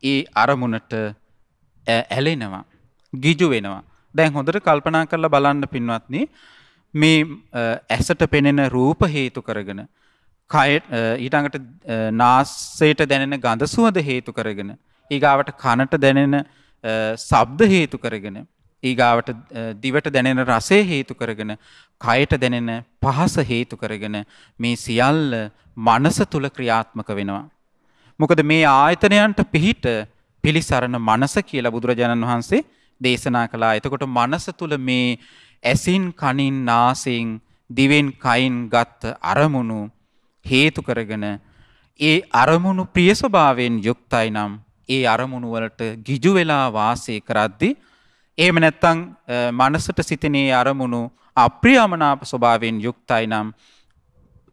A: ඒ අරමුණට ඇලෙනවා, ගිජු වෙනවා. දැන් හොඳට කල්පනා කරලා බලන්න පින්වත්නි, මේ ඇසට පෙනෙන රූප හේතු කරගෙන, ඊටඟට නාසයට දැනෙන ගඳ සුවඳ හේතු කරගෙන, ඊගාවට කනට දැනෙන ශබ්ද හේතු කරගෙන, ඊගාවට දිවට දැනෙන රසය හේතු කරගෙන, කයට දැනෙන පහස හේතු කරගෙන මේ සියල්ල මනස තුල ක්‍රියාත්මක වෙනවා. මොකද මේ ආයතනයන්ට පිහිට පිළිසරණ මනස කියලා බුදුරජාණන් වහන්සේ දේශනා කළා. එතකොට මනස තුල මේ ඇසින් කනින් නාසයෙන් දිවෙන් කයින් ගත් අරමුණු හේතු කරගෙන ඒ අරමුණු ප්‍රිය ස්වභාවයෙන් යුක්තයි නම් ඒ අරමුණු වලට ගිජු වෙලා වාසය කරද්දී, එහෙම නැත්නම් මනසට සිටින ඒ අරමුණු අප්‍රියමනාප ස්වභාවයෙන් යුක්තයි නම්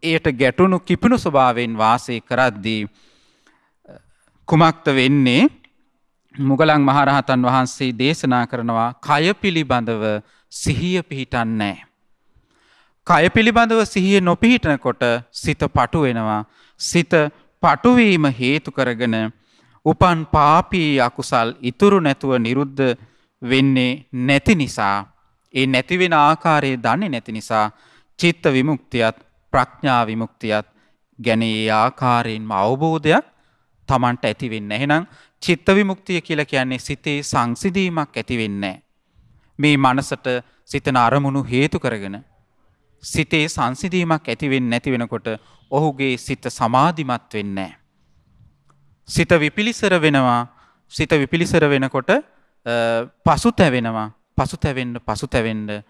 A: ඒට ගැටුණු කිපුණු ස්වභාවයෙන් වාසය කරද්දී කුමක්ද වෙන්නේ? මුගලන් මහරහතන් වහන්සේ දේශනා කරනවා කය පිළිබඳව සිහිය පිහිටන්නේ නැහැ. කය පිළිබඳව සිහිය නොපිහිටනකොට සිත පටු වෙනවා. සිත පටු වීම හේතු කරගෙන උපන් පාපී අකුසල් ඉතුරු නැතුව නිරුද්ධ වෙන්නේ නැති නිසා, ඒ නැති වෙන ආකාරය දන්නේ නැති නිසා චිත්ත විමුක්තියත් ප්‍රඥා විමුක්තියත් ගැන ඒ ආකාරයෙන්ම අවබෝධයක් Tamanට ඇති වෙන්නේ. එහෙනම් චිත්ත විමුක්තිය කියලා කියන්නේ සිතේ සංසිඳීමක් ඇති වෙන්නේ නැහැ. මේ මනසට සිතන අරමුණු හේතු කරගෙන සිතේ සංසිඳීමක් ඇති වෙන්නේ නැති වෙනකොට ඔහුගේ සිත සමාධිමත් වෙන්නේ නැහැ. සිත විපිලිසර වෙනවා. සිත විපිලිසර වෙනකොට පසුතැවෙනවා. පසුතැවෙන්න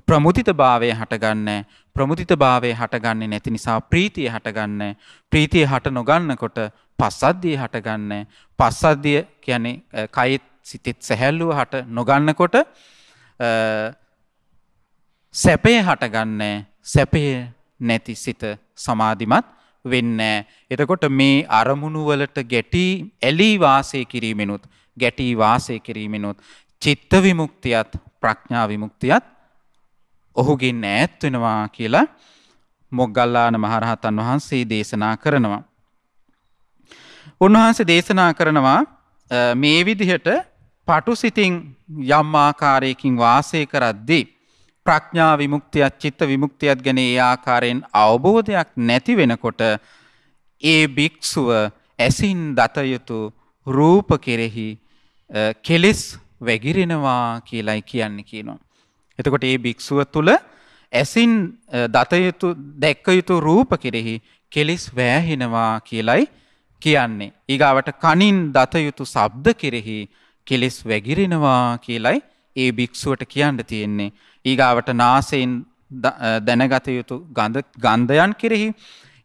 A: ප්‍රමුදිත භාවය හටගන්නේ. ප්‍රමුදිත භාවය හටගන්නේ නැති නිසා ප්‍රීතිය හටගන්නේ. ප්‍රීතිය හට නොගන්නකොට පස්සද්ධිය හටගන්නේ. පස්සද්ධිය කියන්නේ කයෙත් සිතෙත් සැහැල්ලුව හට නොගන්නකොට සැපය හටගන්නේ. සැපය නැති සිත සමාධිමත් වෙන්නේ. එතකොට මේ අරමුණු වලට ගැටි ඇලී වාසය කිරීමෙනුත් ගැටි වාසය කිරීමෙනුත් චිත්ත විමුක්තියත් ප්‍රඥා විමුක්තියත් ඔහුගෙන් ඈත් වෙනවා කියලා මොග්ගල්ලාන මහරහතන් වහන්සේ දේශනා කරනවා. උන්වහන්සේ දේශනා කරනවා මේ විදිහට පටුසිතින් යම් ආකාරයකින් වාසය කරද්දී ප්‍රඥා විමුක්තියත් චිත්ත විමුක්තියත් ගැන ඒ ආකාරයෙන් අවබෝධයක් නැති වෙනකොට ඒ භික්ෂුව ඇසින් දත යුතු රූප කෙරෙහි කෙලෙස් වැగిරෙනවා කියලයි කියන්නේ කියනවා. එතකොට ඒ භික්ෂුව තුළ ඇසින් දත යුතු දැක්ක යුතු රූප කෙරෙහි කෙලෙස් වැහෙනවා කියලයි කියන්නේ. ඊගාවට කනින් දත යුතු ශබ්ද කෙරෙහි කෙලෙස් වැగిරෙනවා කියලයි ඒ භික්ෂුවට කියන්න තියෙන්නේ. ඊගාවට නාසයෙන් දැනගත යුතු ගන්ධයන් කෙරෙහි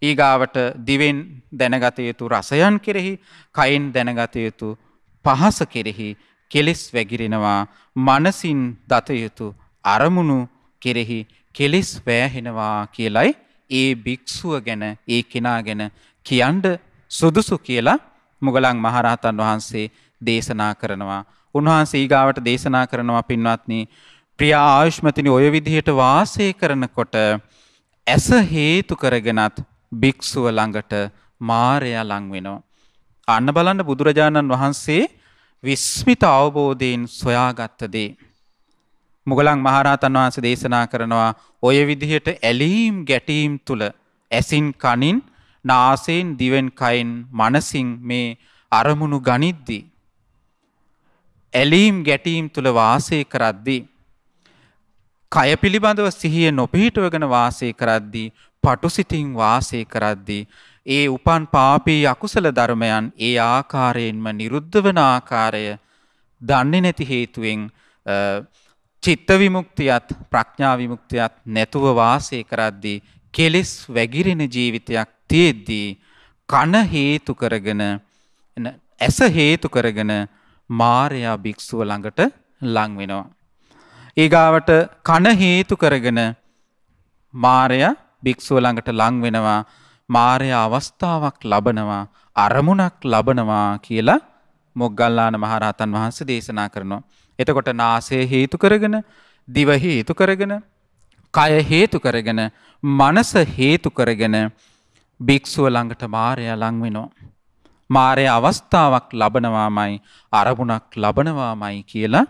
A: ඊගාවට දිවෙන් දැනගත යුතු රසයන් කෙරෙහි කයින් දැනගත යුතු පහස කෙරෙහි කෙලෙස් වැగిරෙනවා. මනසින් දත යුතු අරමුණු කෙරෙහි කෙලෙස් වැහෙනවා කියලයි ඒ භික්ෂුව ගැන ඒ කෙනා ගැන කියන්න සුදුසු කියලා මුගලන් මහරහතන් වහන්සේ දේශනා කරනවා. උන්වහන්සේ ඊගාවට දේශනා කරනවා පින්වත්නි ප්‍රිය ආයුෂ්මතිනි ඔය විදිහට වාසය කරනකොට ඇස හේතු කරගෙනත් භික්ෂුව ළඟට මාරයා ලං වෙනවා. අන්න බලන්න බුදුරජාණන් වහන්සේ විස්මිත අවබෝධයෙන් සොයාගත්ත දේ. මුගලන් මහරහතන් වහන්සේ දේශනා කරනවා ඔය විදිහට ඇලීම් ගැටීම් තුල ඇසින් කනින් නාසයෙන් දිවෙන් කයින් මනසින් මේ අරමුණු ගනිද්දී ඇලීම් ගැටීම් තුල වාසය කරද්දී කය පිළිබඳව සිහිය නොපිහිටවගෙන වාසය කරද්දී පටුසිතින් වාසය කරද්දී ඒ උපන් පාපී අකුසල ධර්මයන් ඒ ආකාරයෙන්ම නිරුද්ධ වන ආකාරය දන්නේ නැති හේතුවෙන් චිත්ත විමුක්තියත් ප්‍රඥා විමුක්තියත් නැතුව වාසය කරද්දී කෙලෙස් වැగిරෙන ජීවිතයක් තියෙද්දී කන හේතු කරගෙන ඇස හේතු කරගෙන මාරයා භික්ෂුව ළඟට ලං වෙනවා. ඊගාවට කන හේතු කරගෙන මාරයා භික්ෂුව ළඟට ලං වෙනවා. මාරයා අවස්ථාවක් ලබනවා අරමුණක් ලබනවා කියලා මොග්ගල්ලාන මහරහතන් වහන්සේ දේශනා කරනවා. එතකොට නාසය හේතු කරගෙන දිව හේතු කරගෙන කය හේතු කරගෙන මනස හේතු කරගෙන භික්ෂුව ළඟට මාරයා ලං වෙනවා. මාරයා අවස්ථාවක් ලබනවාමයි අරමුණක් ලබනවාමයි කියලා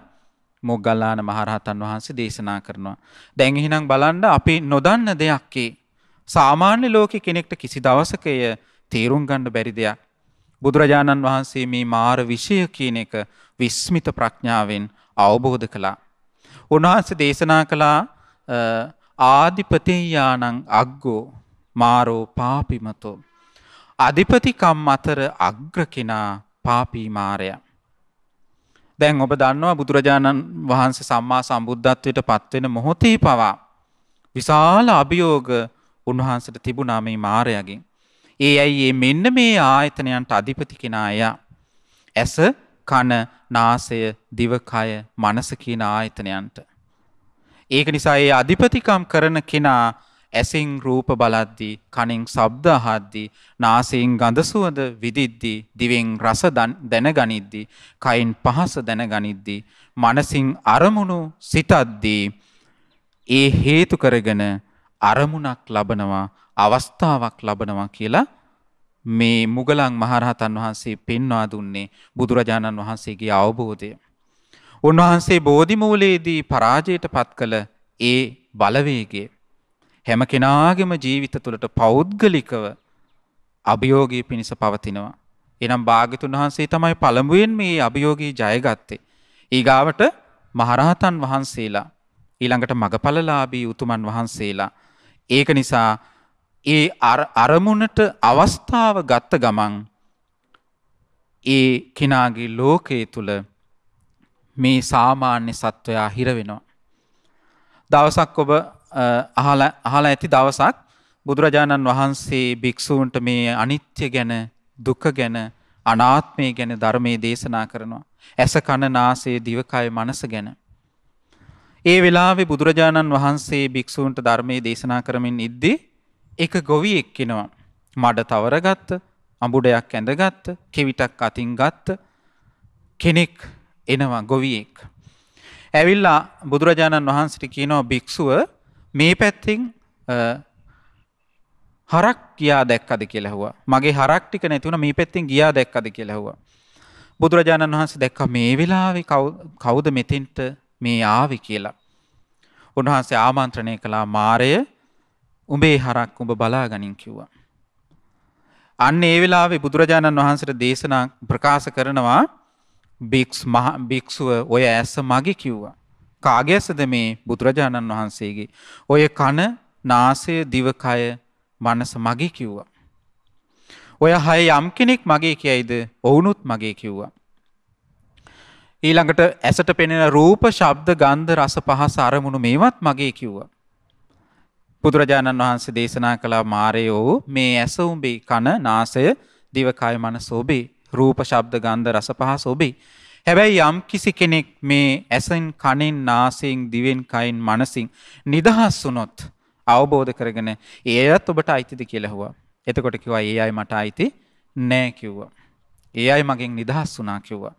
A: මොග්ගල්ලාන මහරහතන් වහන්සේ දේශනා කරනවා. දැන් එහෙනම් බලන්න අපි නොදන්න දෙයක් සාමාන්‍ය ලෝකේ කෙනෙක්ට කිසි දවසක තේරුම් ගන්න බැරි දෙයක්. බුදුරජාණන් වහන්සේ මේ මාර විෂය කියන එක විස්මිත ප්‍රඥාවෙන් අවබෝධ කළා. උන්වහන්සේ දේශනා කළා ආදිපතේයානං අග්ගෝ මාරෝ පාපිමතෝ. අධිපතිකම් අතර අග්‍ර කෙනා පාපී මාරයා. දැන් ඔබ දන්නවා බුදුරජාණන් වහන්සේ සම්මා සම්බුද්ධත්වයට පත්වෙන මොහොතේ පවා විශාල අභියෝග උන්වහන්සේට තිබුණා මේ මාරයාගෙන්. ඒ ඇයි මෙන්න මේ ආයතනයන්ට අධිපති කෙනා එයා. ඇස, කන, නාසය, දිවකය, මනස කියන ආයතනයන්ට. ඒක නිසා ඒ අධිපතිකම් කරන කෙනා ඇසින් රූප බලද්දී, කනින් ශබ්ද අහද්දී, නාසයෙන් ගඳ සුවඳ විඳිද්දී, දිවෙන් රස දැනගනිද්දී, කයින් පහස දැනගනිද්දී, මනසින් අරමුණු සිතද්දී ඒ හේතු කරගෙන අරමුණක් ලබනවා, අවස්ථාවක් ලබනවා කියලා මේ මුගලන් මහරහතන් වහන්සේ පෙන්වා දුන්නේ බුදුරජාණන් වහන්සේගේ අවබෝධය. උන්වහන්සේ බෝධි මූලයේදී පරාජයට පත් කළ ඒ බලවේගය. හැම කෙනාගේම ජීවිත තුළට පෞද්ගලිකව අභියෝගී පිණිස පවතිනවා. එනම් භාග්‍යතුන් වහන්සේ තමයි පළමුවෙන් මේ අභියෝගී ජයගත්තේ. ඊගාවට මහරහතන් වහන්සේලා, ඊළඟට මගඵලලාභී උතුමන් වහන්සේලා. ඒක නිසා ඒ අරමුණට අවස්ථාව ගත්ත ගමන් ඒ කෙනාගේ ලෝකයේ තුල මේ සාමාන්‍ය සත්වයා හිර වෙනවා. දවසක් ඔබ අහලා ඇති දවසක් බුදුරජාණන් වහන්සේ භික්ෂූන්ට මේ අනිත්‍ය ගැන, දුක ගැන, අනාත්මය ගැන ධර්මයේ දේශනා කරනවා. ඇස කන නාසය දිවකය මනස ගැන. ඒ වෙලාවේ බුදුරජාණන් වහන්සේ භික්ෂූන්ට ධර්මයේ දේශනා කරමින් ඉද්දී එක ගොවියෙක් එනවා. මඩ තවරගත්ත, අඹුඩයක් ඇඳගත්ත, කෙවිතක් අතින් ගත්ත කෙනෙක් එනවා, ගොවියෙක්. ඇවිල්ලා බුදුරජාණන් වහන්සේට කියනවා, භික්ෂුව මේ පැත්තෙන් හරක් ගියා දැක්කද කියලා ඇහුවා. මගේ හරක් ටික නැති වුණා, මේ පැත්තෙන් ගියා දැක්කද කියලා ඇහුවා. බුදුරජාණන් වහන්සේ දැක්කා මේ වෙලාවේ කවුද මෙතෙන්ට මේ ආවේ කියලා. උන්වහන්සේ ආමන්ත්‍රණය කළා, මාරය උඹේ හරක් උඹ බලාගනින් කිව්වා. අන්න ඒ වෙලාවේ බුදුරජාණන් වහන්සේට දේශනා ප්‍රකාශ කරනවා, භික්ෂුව ඔය ඇස මගේ කිව්වා. කාගේ ඇසද මේ? බුදුරජාණන් වහන්සේගේ. ඔය කන, නාසය, දිවකය, මනස මගේ කිව්වා. ඔය හය යම් කෙනෙක් මගේ කියයිද? ඔවුනුත් මගේ කිව්වා. ඊළඟට ඇසට පෙනෙන රූප, ශබ්ද, ගන්ධ, රස, පහස, අරමුණු මේවත් මගේ කිව්වා. බුදුරජාණන් වහන්සේ දේශනා කළා, මාරයෝ මේ ඇස උඹේ, කන, නාසය, දිවකය, මනස ඔබේ, රූප, ශබ්ද, ගන්ධ, රස, පහස ඔබේ. හැබැයි යම් කිසි කෙනෙක් මේ ඇසෙන්, කනෙන්, නාසයෙන්, දිවෙන්, කයින්, මනසින් නිදහස් වුණොත්, අවබෝධ කරගෙන ඒයත් ඔබට අයිතිද කියලා ඇහුවා. එතකොට කිව්වා, ඒ අය මට අයිති නෑ කිව්වා. ඒ අය මගෙන් නිදහස් වුණා කිව්වා.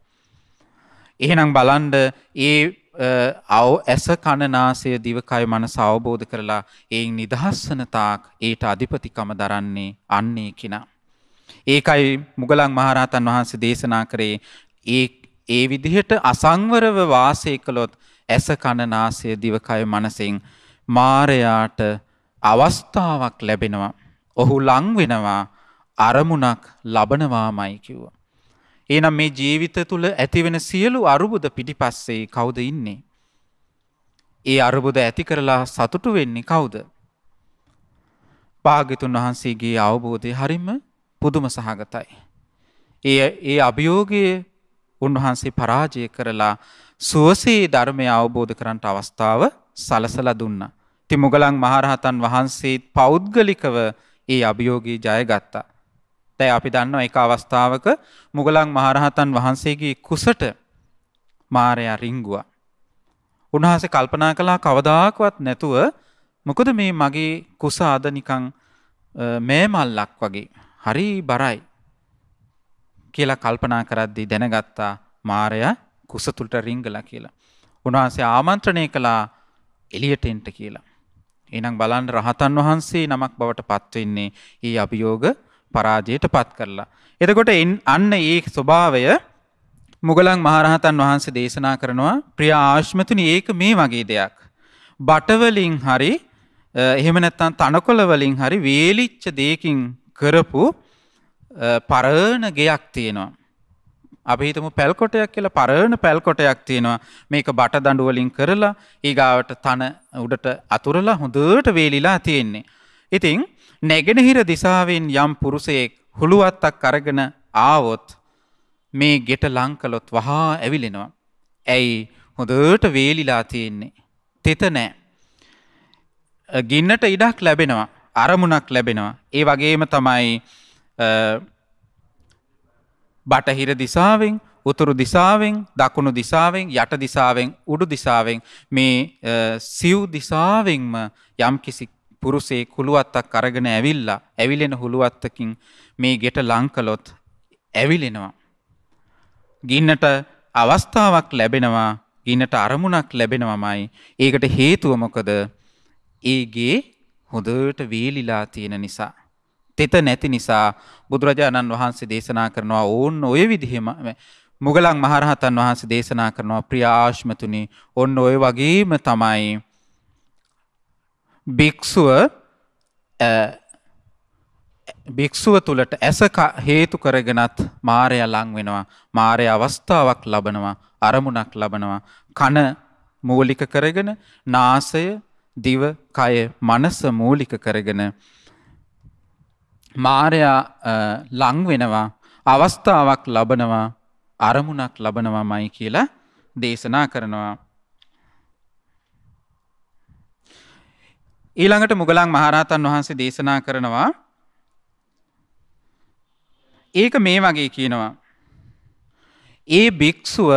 A: එහෙනම් බලන්න, ඒ ඇස, කන, නාසය, දිවකය, මනස අවබෝධ කරලා ඒන් නිදහස් වන තාක් ඊට අධිපතිකම දරන්නේ අන්නේ කෙනා. ඒකයි මුගලන් මහරහතන් වහන්සේ දේශනා කරේ, ඒ විදිහට අසංවරව වාසය කළොත් ඇස, කන, නාසය, දිවකය, මනසෙන් මාරයාට අවස්ථාවක් ලැබෙනවා. ඔහු ලං වෙනවා, අරමුණක් ලබනවාමයි කිව්වා. එහෙනම් මේ ජීවිත තුල ඇතිවෙන සියලු අරුබුද පිටිපස්සේ කවුද ඉන්නේ? ඒ අරුබුද ඇති කරලා සතුටු වෙන්නේ කවුද? භාග්‍යතුන් වහන්සේගේ අවබෝධය හරිම පුදුම සහගතයි. ඒ අභියෝගයේ උන්වහන්සේ පරාජය කරලා සුවසේ ධර්මය අවබෝධ කරගන්නට අවස්ථාව සලසලා දුන්නා. ඉතින් මුගලන් මහරහතන් වහන්සේ පෞද්ගලිකව ඒ අභියෝගී ජයගත්තා. දැන් අපි දන්නවා එක අවස්ථාවක මුගලන් මහරහතන් වහන්සේගේ කුසට මාරයා රිංගුවා. උන්වහන්සේ කල්පනා කළා, කවදාකවත් නැතුව මොකද මේ මගේ කුස අද නිකන් මේ මල්ලක් වගේ හරි බරයි කියලා කල්පනා කරද්දී දැනගත්තා මාරයා කුස තුලට රිංගලා කියලා. උන්වහන්සේ ආමන්ත්‍රණය කළා එළියට එන්න කියලා. එහෙනම් බලන්න, රහතන් වහන්සේ නමක් බවට පත් වෙන්නේ ඊ අභියෝග පරාජයට පත් කරලා. එතකොට අන්න ඒ ස්වභාවය මුගලන් මහරහතන් වහන්සේ දේශනා කරනවා, ප්‍රිය ආශ්මතුනි, ඒක මේ වගේ දෙයක්. බටවලින් හරි එහෙම නැත්නම් තනකොළ වලින් හරි වේලිච්ච දෙයකින් කරපු පරණ ගෙයක් තියෙනවා. අපි හිතමු පැල් කොටයක් කියලා. පරණ පැල් කොටයක් තියෙනවා. මේක බට දඬු වලින් කරලා ඊගාවට තන උඩට අතුරලා හොඳට වේලිලා තියෙන්නේ. ඉතින් නැගෙනහිර දිසාවෙන් යම් පුරුෂයෙක් හුලුවත්තක් අරගෙන ආවොත් මේ ගෙට ලං කළොත් වහා ඇවිලෙනවා. ඇයි? හොඳට වේලිලා තියෙන්නේ. තෙත නැහැ. ගින්නට ඉඩක් ලැබෙනවා, අරමුණක් ලැබෙනවා. ඒ වගේම තමයි බටහිර දිසාවෙන්, උතුරු දිසාවෙන්, දකුණු දිසාවෙන්, යට දිසාවෙන්, උඩු දිසාවෙන් මේ සිව් දිසාවෙන්ම යම්කිසි පුරුෂයෙක් හුලුවත්තක් අරගෙන ඇවිල්ලා ඇවිලෙන හුලුවත්තකින් මේ ගෙට ලං කළොත් ඇවිලෙනවා. ගින්නට අවස්ථාවක් ලැබෙනවා, ගින්නට අරමුණක් ලැබෙනවමයි. ඒකට හේතුව මොකද? ඒගේ හොඳට වේලිලා තියෙන නිසා, තෙත නැති නිසා. බුදුරජාණන් වහන්සේ දේශනා කරනවා ඕන්න ඔය විදිහම මුගලන් මහරහතන් වහන්සේ දේශනා කරනවා, ප්‍රිය ආශ්මතුනි, ඔන්න ඔය වගේම තමයි භික්ෂුව භික්ෂුව තුළට ඇස හේතු කරගෙනත් මාරය ලං වෙනවා. මාරය අවස්ථාවක් ලබනවා. අරමුණක් ලබනවා. කන මූලික කරගෙන නාසය දිව කය මනස මූලික කරගෙන මාරයා ලං වෙනවා. අවස්ථාවක් ලබනවා. අරමුණක් ලබනවාමයි කියලා දේශනා කරනවා. ඊළඟට මුගලන් මහරහතන් වහන්සේ දේශනා කරනවා ඒක මේ වගේ කියනවා. ඒ භික්ෂුව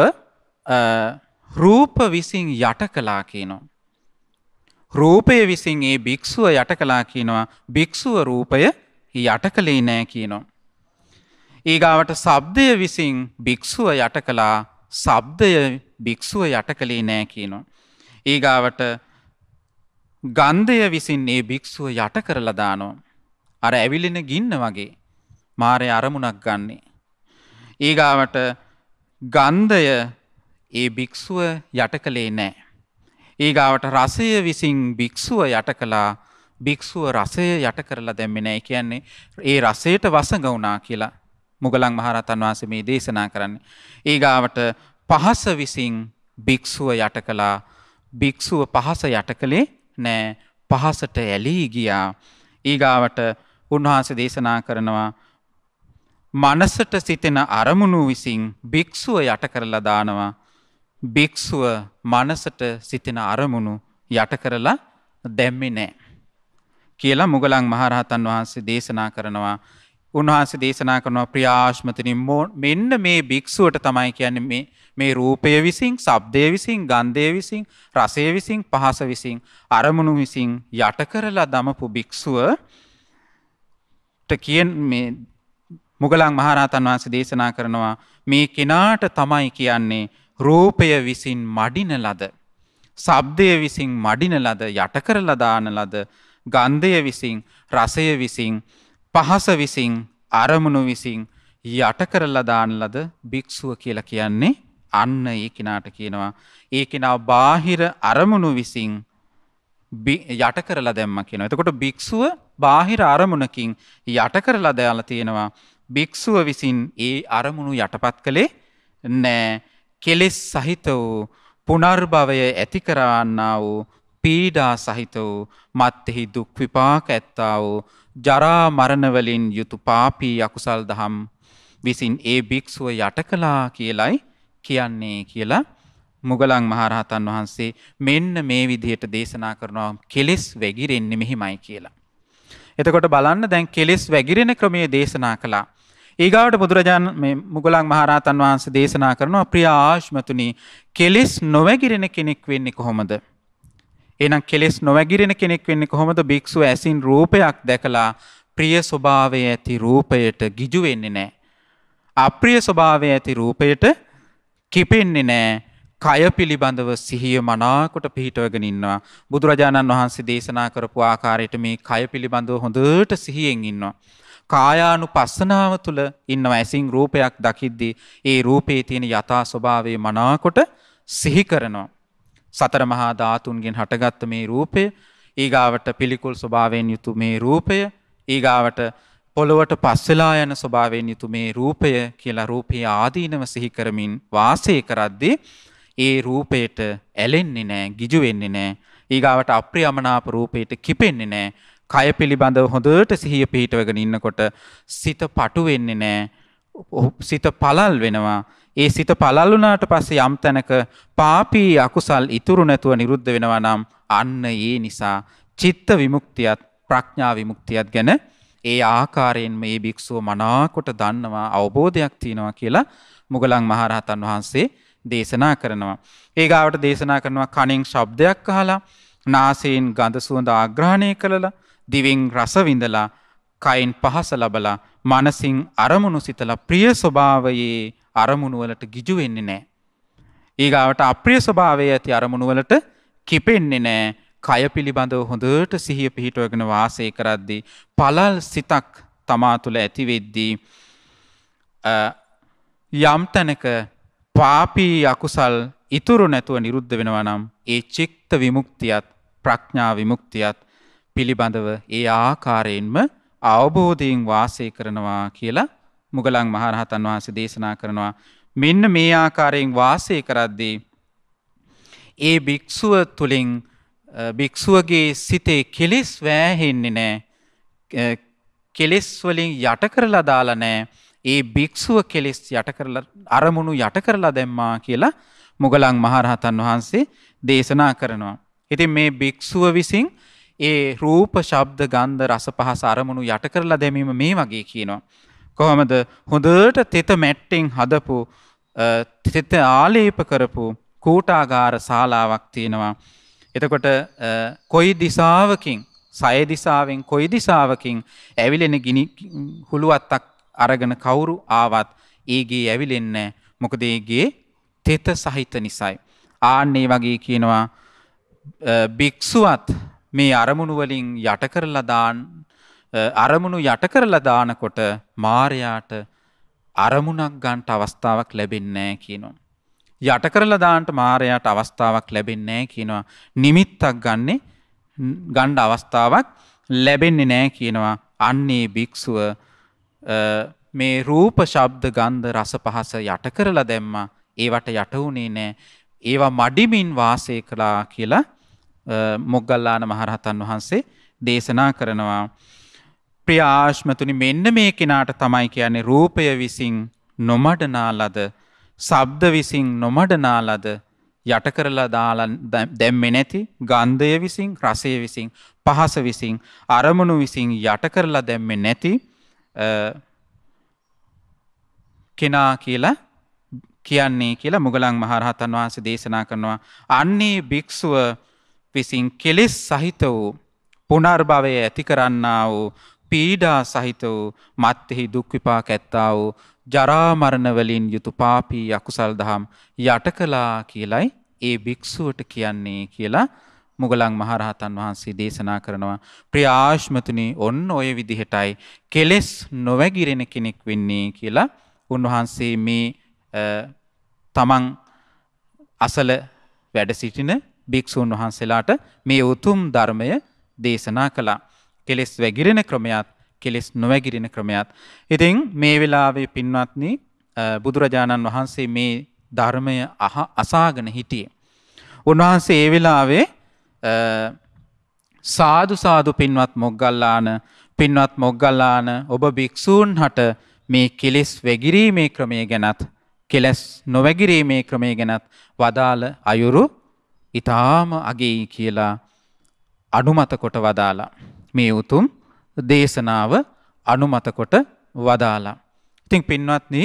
A: රූප විසින් යට කළා කියනවා. රූපය විසින් ඒ භික්ෂුව යට කළා කියනවා. භික්ෂුව රූපය යට කළේ නෑ කියනවා. ඊගාවට ශබ්දය විසින් භික්ෂුව යට කළා. ශබ්දය භික්ෂුව යට කළේ නෑ කියනවා. ඊගාවට ගන්ධය විසින් ඒ භික්ෂුව යට කරලා දානවා. අර ඇවිලෙන ගින්න වගේ මාරය අරමුණක් ගන්නෙ. ඊගාවට ගන්ධය ඒ භික්ෂුව යට කළේ නෑ. ඊගාවට රසය විසින් භික්ෂුව යට කළා. භික්ෂුව රසය යට කරලා දැම්මේ නෑ. කියන්නේ ඒ රසයට වසඟ වුණා කියලා මුගලන් මහරහතන් වහන්සේ මේ දේශනා කරන්නේ. ඊගාවට පහස විසින් භික්ෂුව යට කළා. භික්ෂුව පහස යට කළේ නෑ. පහසට ඇලී ගියා. ඊගාවට උන්වහන්සේ දේශනා කරනවා මනසට සිතෙන අරමුණු විසින් භික්ෂුව යට කරලා දානවා. භික්ෂුව මනසට සිතෙන අරමුණු යට කරලා දැම්මේ නෑ කියලා මුගලන් මහරහතන් වහන්සේ දේශනා කරනවා. උන්වහන්සේ දේශනා කරනවා ප්‍රියාශ්මතනි මෙන්න මේ භික්ෂුවට තමයි කියන්නේ මේ රූපය විසින්, ශබ්දය විසින්, ගන්ධය විසින්, රසය විසින්, පහස විසින්, අරමුණු විසින් යට කරලා දමපු භික්ෂුවට කියන මේ මුගලන් මහරහතන් වහන්සේ දේශනා කරනවා මේ කෙනාට තමයි කියන්නේ රූපය විසින් මඩින ලද, ශබ්දය විසින් මඩින ලද, යට කරලා දාන ලද, ගන්ධය විසින්, රසය විසින්, පහස විසින්, අරමුණු විසින් යට කරලා දාන ලද භික්ෂුව කියලා කියන්නේ අන්න ඒ කෙනාට කියනවා. ඒ කෙනා බාහිර අරමුණු විසින් යට කරලා දැම්මා කියනවා. එතකොට භික්ෂුව බාහිර අරමුණකින් යට කරලා දාලා තියෙනවා. භික්ෂුව විසින් ඒ අරමුණු යටපත් කළේ නෑ. කෙලෙස් සහිත වූ පුනර්භවය ඇති කරවන්නා වූ පීඩා සහිත වූ මත්ෙහි දුක් විපාක ඇත්තා වූ ජරා මරණ වලින් යුතු පාපී අකුසල් දහම් විසින් ඒ භික්ෂුව යට කළා කියලයි කියන්නේ කියලා මුගලන් මහරහතන් වහන්සේ මෙන්න මේ විදිහට දේශනා කරනවා කෙලෙස් වැగిරෙන්නේ මෙහිමයි කියලා. එතකොට බලන්න දැන් කෙලෙස් වැగిරෙන ක්‍රමයේ දේශනා කළා. ඊගාවට බුදුරජාණන් මේ මුගලන් මහරහතන් වහන්සේ දේශනා කරනවා ප්‍රිය ආශ්මතුනි කෙලෙස් නොවැగిරෙන කෙනෙක් වෙන්නේ කොහොමද? එහෙනම් කෙලෙස් නොවැగిරෙන කෙනෙක් වෙන්නේ කොහොමද? භික්ෂුව ඇසින් රූපයක් දැකලා ප්‍රිය ස්වභාවය ඇති රූපයට ගිජු වෙන්නේ නැහැ. අප්‍රිය ස්වභාවය ඇති රූපයට කිපෙන්නේ නැහැ. කය පිළිබඳව සිහිය මනාකොට පිහිටවගෙන ඉන්නවා. බුදුරජාණන් වහන්සේ දේශනා කරපු ආකාරයට මේ කය පිළිබඳව හොඳට සිහියෙන් ඉන්නවා. කායානුපස්සනාව තුළ ඉන්නවා. ඇසින් රූපයක් දකිද්දී ඒ රූපේ තියෙන යථා ස්වභාවය මනාකොට සිහි කරනවා. සතර මහා ධාතුන්ගෙන් හටගත්ත මේ රූපය, ඊගාවට පිළිකුල් ස්වභාවයෙන් යුතු මේ රූපය, ඊගාවට පොළොවට පස් වෙලා යන ස්වභාවයෙන් යුතු මේ රූපය කියලා රූපයේ ආදීනව සිහි කරමින් වාසය කරද්දී ඒ රූපයට ඇලෙන්නේ නැහැ, ගිජු වෙන්නේ නැහැ. ඊගාවට අප්‍රියමනාප රූපයට කිපෙන්නේ නැහැ. කය පිළිබඳව හොඳට සිහිය පිහිටවගෙන ඉන්නකොට සිත පටු වෙන්නේ නැහැ. සිත පළල් වෙනවා. ඒ සිත පළල් වුණාට පස්සේ යම් තැනක පාපී අකුසල් ඉතුරු නැතුව නිරුද්ධ වෙනවා නම් අන්න ඒ නිසා චිත්ත විමුක්තියත් ප්‍රඥා විමුක්තියත් ගැන ඒ ආකාරයෙන් මේ භික්ෂුව මනාකොට දන්නවා, අවබෝධයක් තියෙනවා කියලා මුගලන් මහරහතන් වහන්සේ දේශනා කරනවා. ඊගාවට දේශනා කරනවා කණෙන් ශබ්දයක් අහලා, නාසයෙන් ගඳ සුවඳ ආග්‍රහණය කළලා, දිවෙන් රස විඳලා, කයින් පහස ලබලා, මනසින් අරමුණු සිතලා ප්‍රිය ස්වභාවයේ අරමුණු වලට ගිජු වෙන්නේ නැහැ. ඊගාවට අප්‍රිය ස්වභාවයේ ඇති අරමුණු වලට කිපෙන්නේ නැහැ. කය පිළිබඳව හොඳට සිහිය පිහිටවගෙන වාසය කරද්දී පළල් සිතක් තමා තුළ ඇති වෙද්දී යම් තැනක පාපී අකුසල් ඉතුරු නැතුව නිරුද්ධ වෙනවා නම් ඒ චිත්ත විමුක්තියත් ප්‍රඥා විමුක්තියත් පිළිබඳව ඒ ආකාරයෙන්ම අවබෝධයෙන් වාසය කරනවා කියලා මුගලන් මහරහතන් වහන්සේ දේශනා කරනවා. මෙන්න මේ ආකාරයෙන් වාසය කරද්දී ඒ භික්ෂුව තුළින් භික්ෂුවගේ සිතේ කෙලෙස් වැහෙන්නේ නැහැ. කෙලෙස් වලින් යට කරලා දාලා නැහැ. ඒ භික්ෂුව කෙලෙස් යට කරලා අරමුණු යට කරලා දැම්මා කියලා මුගලන් මහරහතන් වහන්සේ දේශනා කරනවා. ඉතින් මේ භික්ෂුව විසින් ඒ රූප, ශබ්ද, ගන්ධ, රස, පහස අරමුණු යට කරලා දැමීම මේ වගේ කියනවා. කොහොමද? හොඳට තෙත මැට්ටෙන් හදපු තෙත ආලේප කරපු කූටාගාර ශාලාවක් තියෙනවා. එතකොට කොයි දිසාවකින්, සය දිසාවෙන් කොයි දිසාවකින් ඇවිලෙන ගිනි හුලුවත්තක් අරගෙන කවුරු ආවත් ඒගේ ඇවිලෙන්නේ නැහැ. මොකද ඒගේ තෙත සහිත නිසායි. ආන්නේ වගේ කියනවා භික්ෂුවත් මේ අරමුණු වලින් යට කරලා දානකොට මාරයාට අරමුණක් ගන්නට අවස්ථාවක් ලැබෙන්නේ නැහැ කියනවා. යට කරලා දාන්නට මාරයාට අවස්ථාවක් ලැබෙන්නේ නැහැ කියනවා. නිමිත්තක් ගන්න අවස්ථාවක් ලැබෙන්නේ නැහැ කියනවා. අන්නේ භික්ෂුව මේ රූප, ශබ්ද, ගන්ධ, රස, පහස යට කරලා දැම්මා. ඒවට යට වුණේ නැහැ. ඒවා මඩිමින් වාසය කළා කියලා මොග්ගල්ලාන මහරහතන් වහන්සේ දේශනා කරනවා. ප්‍රිය ආශ්මතුනි, මෙන්න මේ කෙනාට තමයි කියන්නේ රූපය විසින් නොමඩනා ලද, ශබ්ද විසින් නොමඩනා ලද, යට කරලා දාලා දැම්මේ නැති, ගන්ධය විසින්, රසය විසින්, පහස විසින්, අරමුණු විසින් යට කරලා දැම්මේ නැති කෙනා කියලා කියන්නේ කියලා මුගලන් මහරහතන් වහන්සේ දේශනා කරනවා. අන්නේ භික්ෂුව විසින් කෙලෙස් සහිත වූ, පුනර්භවය ඇති කරන්නා වූ, පීඩා සහිත වූ, මත්ෙහි දුක් විපාක ඇත්තා වූ, ජරා මරණ වලින් යුතු පාපී අකුසල් දහම් යට කළා කියලයි ඒ භික්ෂුවට කියන්නේ කියලා මුගලන් මහරහතන් වහන්සේ දේශනා කරනවා. ප්‍රිය ආශ්මතුනි, ඔන්න ඔය විදිහටයි කෙලෙස් නොවැගිරෙන කෙනෙක් වෙන්නේ කියලා උන්වහන්සේ මේ තමන් අසල වැඩ සිටින භික්ෂූන් වහන්සේලාට මේ උතුම් ධර්මය දේශනා කළා. කෙලෙස් වැගිරෙන ක්‍රමයක්, කෙලෙස් නොවැගිරෙන ක්‍රමයක්. ඉතින් මේ වෙලාවේ පින්වත්නි, බුදුරජාණන් වහන්සේ මේ ධර්මය අසාගෙන හිටියේ. උන්වහන්සේ ඒ වෙලාවේ සාදු සාදු පින්වත් මොග්ගල්ලාන ඔබ භික්ෂූන් හට මේ කෙලෙස් වැගිරීමේ ක්‍රමය ගැනත්, කෙලෙස් නොවැගිරීමේ ක්‍රමය ගැනත් වදාළ අයුරු ඊටාම අගෙයි කියලා අනුමත කොට වදාලා. මේ උතුම් දේශනාව අනුමත කොට වදාලා. ඉතින් පින්වත්නි,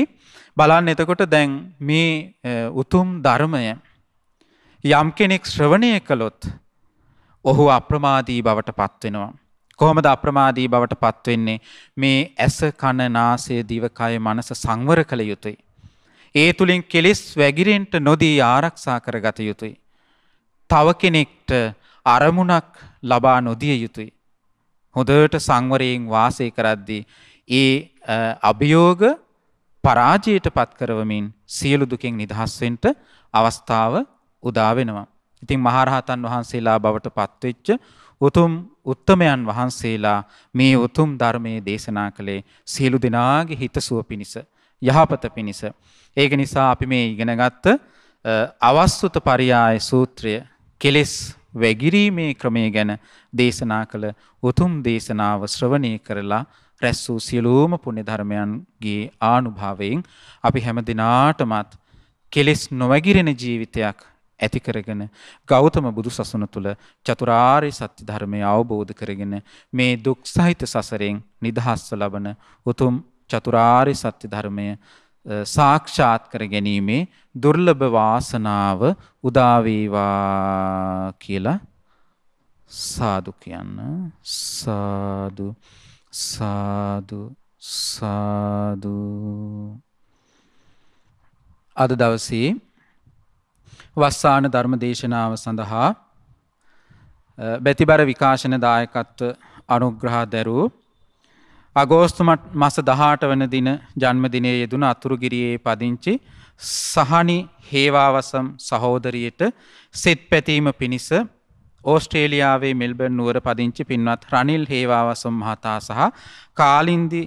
A: බලන්න එතකොට දැන් මේ උතුම් ධර්මය යම් කෙනෙක් ශ්‍රවණය කළොත් ඔහු අප්‍රමාදී බවට පත් වෙනවා. කොහොමද අප්‍රමාදී බවට පත් වෙන්නේ? මේ ඇස, කන, නාසය, දිව, කය, මනස සංවර කළ යුතුයි. ඒ තුලින් කෙලෙස් වැගිරෙන්න නොදී ආරක්ෂා කරගත යුතුයි. තව කෙනෙක්ට අරමුණක් ලබා නොදිය යුතුයි. හොඳට සංවරයෙන් වාසය කරද්දී ඒ අභියෝග පරාජයට පත් කරවමින් සියලු දුකෙන් නිදහස් වෙන්න අවස්ථාව උදා වෙනවා. ඉතින් මහරහතන් වහන්සේලා බවට පත්වෙච්ච උත්තමයන් වහන්සේලා මේ උතුම් ධර්මයේ දේශනා කළේ සියලු දෙනාගේ හිතසුව පිණිස, යහපත පිණිස. ඒක නිසා අපි මේ ඉගෙනගත්ත අවස්තුත පරියාය සූත්‍රය, කෙලෙස් වැගිරීමේ ක්‍රමය ගැන දේශනා කළ උතුම් දේශනාව ශ්‍රවණය කරලා රැස් වූ සියලුම පුණ්‍ය ධර්මයන්ගේ ආනුභාවයෙන් අපි හැම දිනාටමත් කෙලෙස් නොවැගිරෙන ජීවිතයක් ඇති කරගෙන ගෞතම බුදු සසුන තුළ චතුරාර්ය සත්‍ය ධර්මය අවබෝධ කරගෙන මේ දුක් සහිත සසරෙන් නිදහස්ව ලබන උතුම් චතුරාර්ය සත්‍ය ධර්මය සාක්ෂාත් කර ගැනීමේ දුර්ලභ වාසනාව උදා වේවා කියලා සාදු කියන්න. සාදු සාදු සාදු. අද දවසේ වස්සාන ධර්ම දේශනාව සඳහා බැතිබර විකාශන දායකත්ව අනුග්‍රහ දරූ අගෝස්තු මාස 18 වන දින ජන්මදිනයේ යෙදුන අතුරුගිරියේ පදිංචි සහනි හේවාවසම් සහෝදරියට සෙත් පැතීම පිණිස ඕස්ට්‍රේලියාවේ මෙල්බර්න් නුවර පදිංචි පින්වත් රනිල් හේවාවසම් මහතා සහ කාලින්දි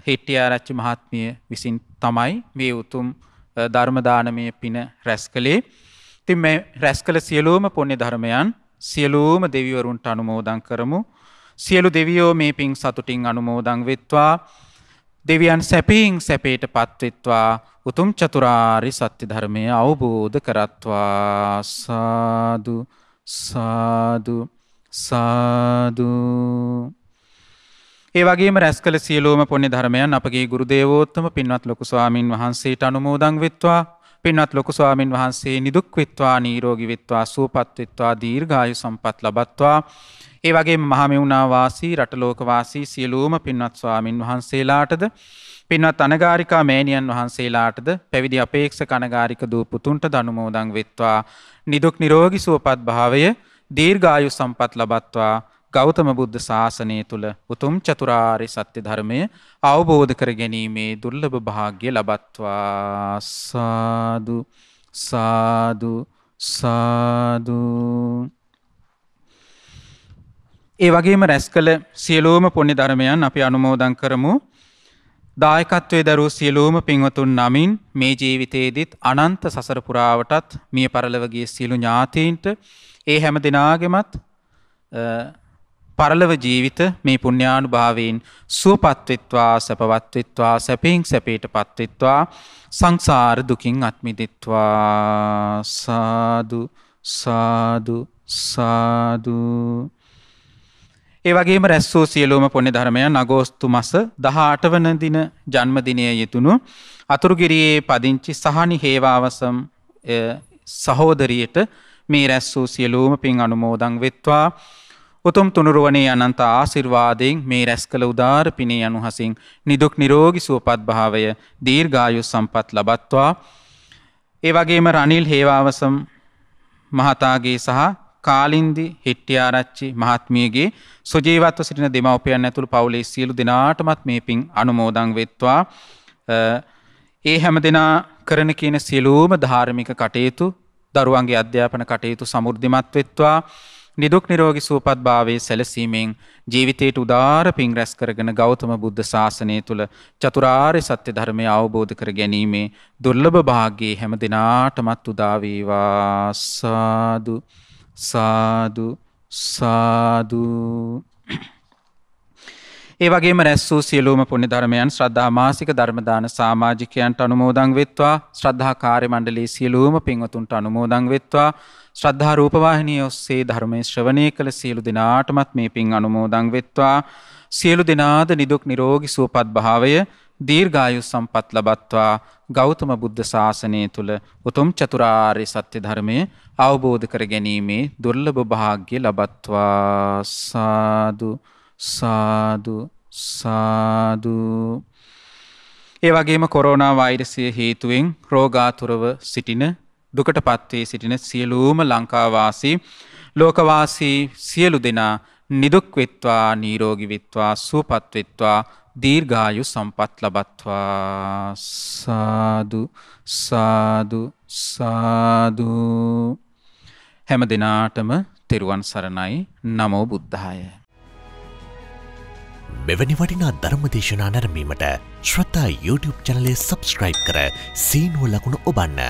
A: හෙට්ටිආරච්චි මහත්මිය විසින් තමයි මේ උතුම් ධර්ම දානමය පින රැස් කළේ. ඉතින් මේ රැස් කළ සියලුම පුණ්‍ය ධර්මයන් සියලුම දෙවිවරුන්ට අනුමෝදන් කරමු. සියලු දෙවියෝ මේ පින් සතුටින් අනුමෝදන් වෙත්වා. දෙවියන් සැපයෙන් සැපයට පත්වෙත්වා. උතුම් චතුරාර්ය සත්‍ය ධර්මය අවබෝධ කරත්වා. සාදු සාදු සාදු. ඒ වගේම රැස් කළ සියලුම පුණ්‍ය ධර්මයන් අපගේ ගුරු දේවෝත්තම පින්වත් ලොකු ස්වාමින් වහන්සේට අනුමෝදන් වෙත්වා. පින්වත් ලොකු ස්වාමින් වහන්සේ නිදුක් වෙත්වා, නිරෝගී වෙත්වා, සුවපත් වෙත්වා, දීර්ඝායු සම්පත් ලබත්වා. ඒ වගේම මහමෙවුනා වාසී රටලෝක වාසී සියලුම පින්වත් ස්වාමින් වහන්සේලාටද පින්වත් අනගාരികා මෑණියන් වහන්සේලාටද පැවිදි අපේක්ෂක අනගාരിക දූ පුතුන්ට අනුමෝදන් වෙත්වා. නිදුක් නිරෝගී සුවපත් භාවය දීර්ඝායු සම්පත් ලබත්වා. ගෞතම බුද්ධ ශාසනය තුල උතුම් චතුරාර්ය සත්‍ය ධර්මය අවබෝධ කර ගැනීමේ දුර්ලභ භාග්‍ය ලබත්වා. සාදු සාදු සාදු. ඒ වගේම රැස් කළ සියලුම පුණ්‍ය ධර්මයන් අපි අනුමෝදන් කරමු. දායකත්වයේ දරූ සියලුම පින්වතුන් නමින් මේ ජීවිතයේදීත් අනන්ත සසර පුරාවටත් මිය පරලොව ගිය සියලු ඥාතීන්ට ඒ හැම දිනාගෙමත් පරලොව ජීවිත මේ පුණ්‍යානුභාවයෙන් සුවපත් වෙත්වා, සැපවත් වෙත්වා, සැපයෙන් සැපයටපත් වෙත්වා, සංසාර දුකින් අත් මිදෙත්වා. සාදු සාදු සාදු. ඒ වගේම රැස් වූ සියලුම පුණ්‍ය ධර්මයන් අගෝස්තු මාස 18 වන දින ජන්මදිනයේ යෙදුණු අතුරුගිරියේ පදිංචි සහනි හේවාවසම් සහෝදරියට මේ රැස් වූ සියලුම පින් අනුමෝදන් වෙත්වා. උතුම් තුනුරුවනේ අනන්ත ආශිර්වාදයෙන් මේ රැස් කළ උදාර පිනේ අනුහසින් නිදුක් නිරෝගී සුවපත් භාවය දීර්ඝායු සම්පත් ලබත්වා. ඒ වගේම රනිල් හේවාවසම් මහතාගේ සහ කාලින්දි හෙට්ටිආරච්චි මහත්මියගේ සුජීවත්ව සිටින දෙමව්පියන් ඇතුළු පවුලේ සියලු දෙනාටමත් මේ පින් අනුමෝදන් වෙත්වා. ඒ හැම දෙනා කරන කියන සියලුම ධාර්මික කටයුතු දරුවන්ගේ අධ්‍යාපන කටයුතු සමෘද්ධිමත් වෙත්වා. නිදුක් නිරෝගී සුවපත් භාවයේ සැලසීමෙන් ජීවිතයට උදාර පින් රැස් කරගෙන ගෞතම බුද්ධ ශාසනය තුල චතුරාර්ය සත්‍ය ධර්මය අවබෝධ කර ගැනීමේ දුර්ලභ භාග්‍යය හැම දිනාටමත් උදා වේවා. සාදු සාදු සාදු. ඒ වගේම රැස් වූ සියලුම පුණ්‍ය ධර්මයන් ශ්‍රද්ධා මාසික ධර්ම දාන සමාජිකයන්ට අනුමෝදන් වෙත්වා. ශ්‍රද්ධා කාර්ය මණ්ඩලයේ සියලුම පින්වතුන්ට අනුමෝදන් වෙත්වා. ශ්‍රද්ධා රූපවාහිනිය ඔස්සේ ධර්මයේ ශ්‍රවණය කළ සියලු දෙනාටමත් මේ පින් අනුමෝදන් වෙත්වා. සියලු දෙනාද නිදුක් නිරෝගී සුවපත් භාවය දීර්ඝායු සම්පත් ලබත්වා. ගෞතම බුද්ධ ශාසනය තුල උතුම් චතුරාර්ය සත්‍ය ධර්මය අවබෝධ කර ගැනීමේ දුර්ලභ භාග්‍ය ලබත්වා. සාදු සාදු සාදු. ඒ වගේම කොරෝනා වෛරසය හේතුවෙන් රෝගාතුරව සිටින දුකටපත් වී සිටින සියලුම ලංකාවාසී ලෝකවාසී සියලු දෙනා නිදුක් වෙත්වා, නිරෝගී වෙත්වා, සුවපත් වෙත්වා, දීර්ඝායු සම්පත් ලබත්වා. සාදු සාදු සාදු. හැම දිනාටම තෙරුවන් සරණයි. නමෝ බුද්ධාය.
B: මෙවැනි වටිනා ධර්මදේශනා නැරඹීමට ශ්‍රද්ධා YouTube චැනලය සබ්ස්ක්‍රයිබ් කර සීනුව ලකුණ ඔබන්න.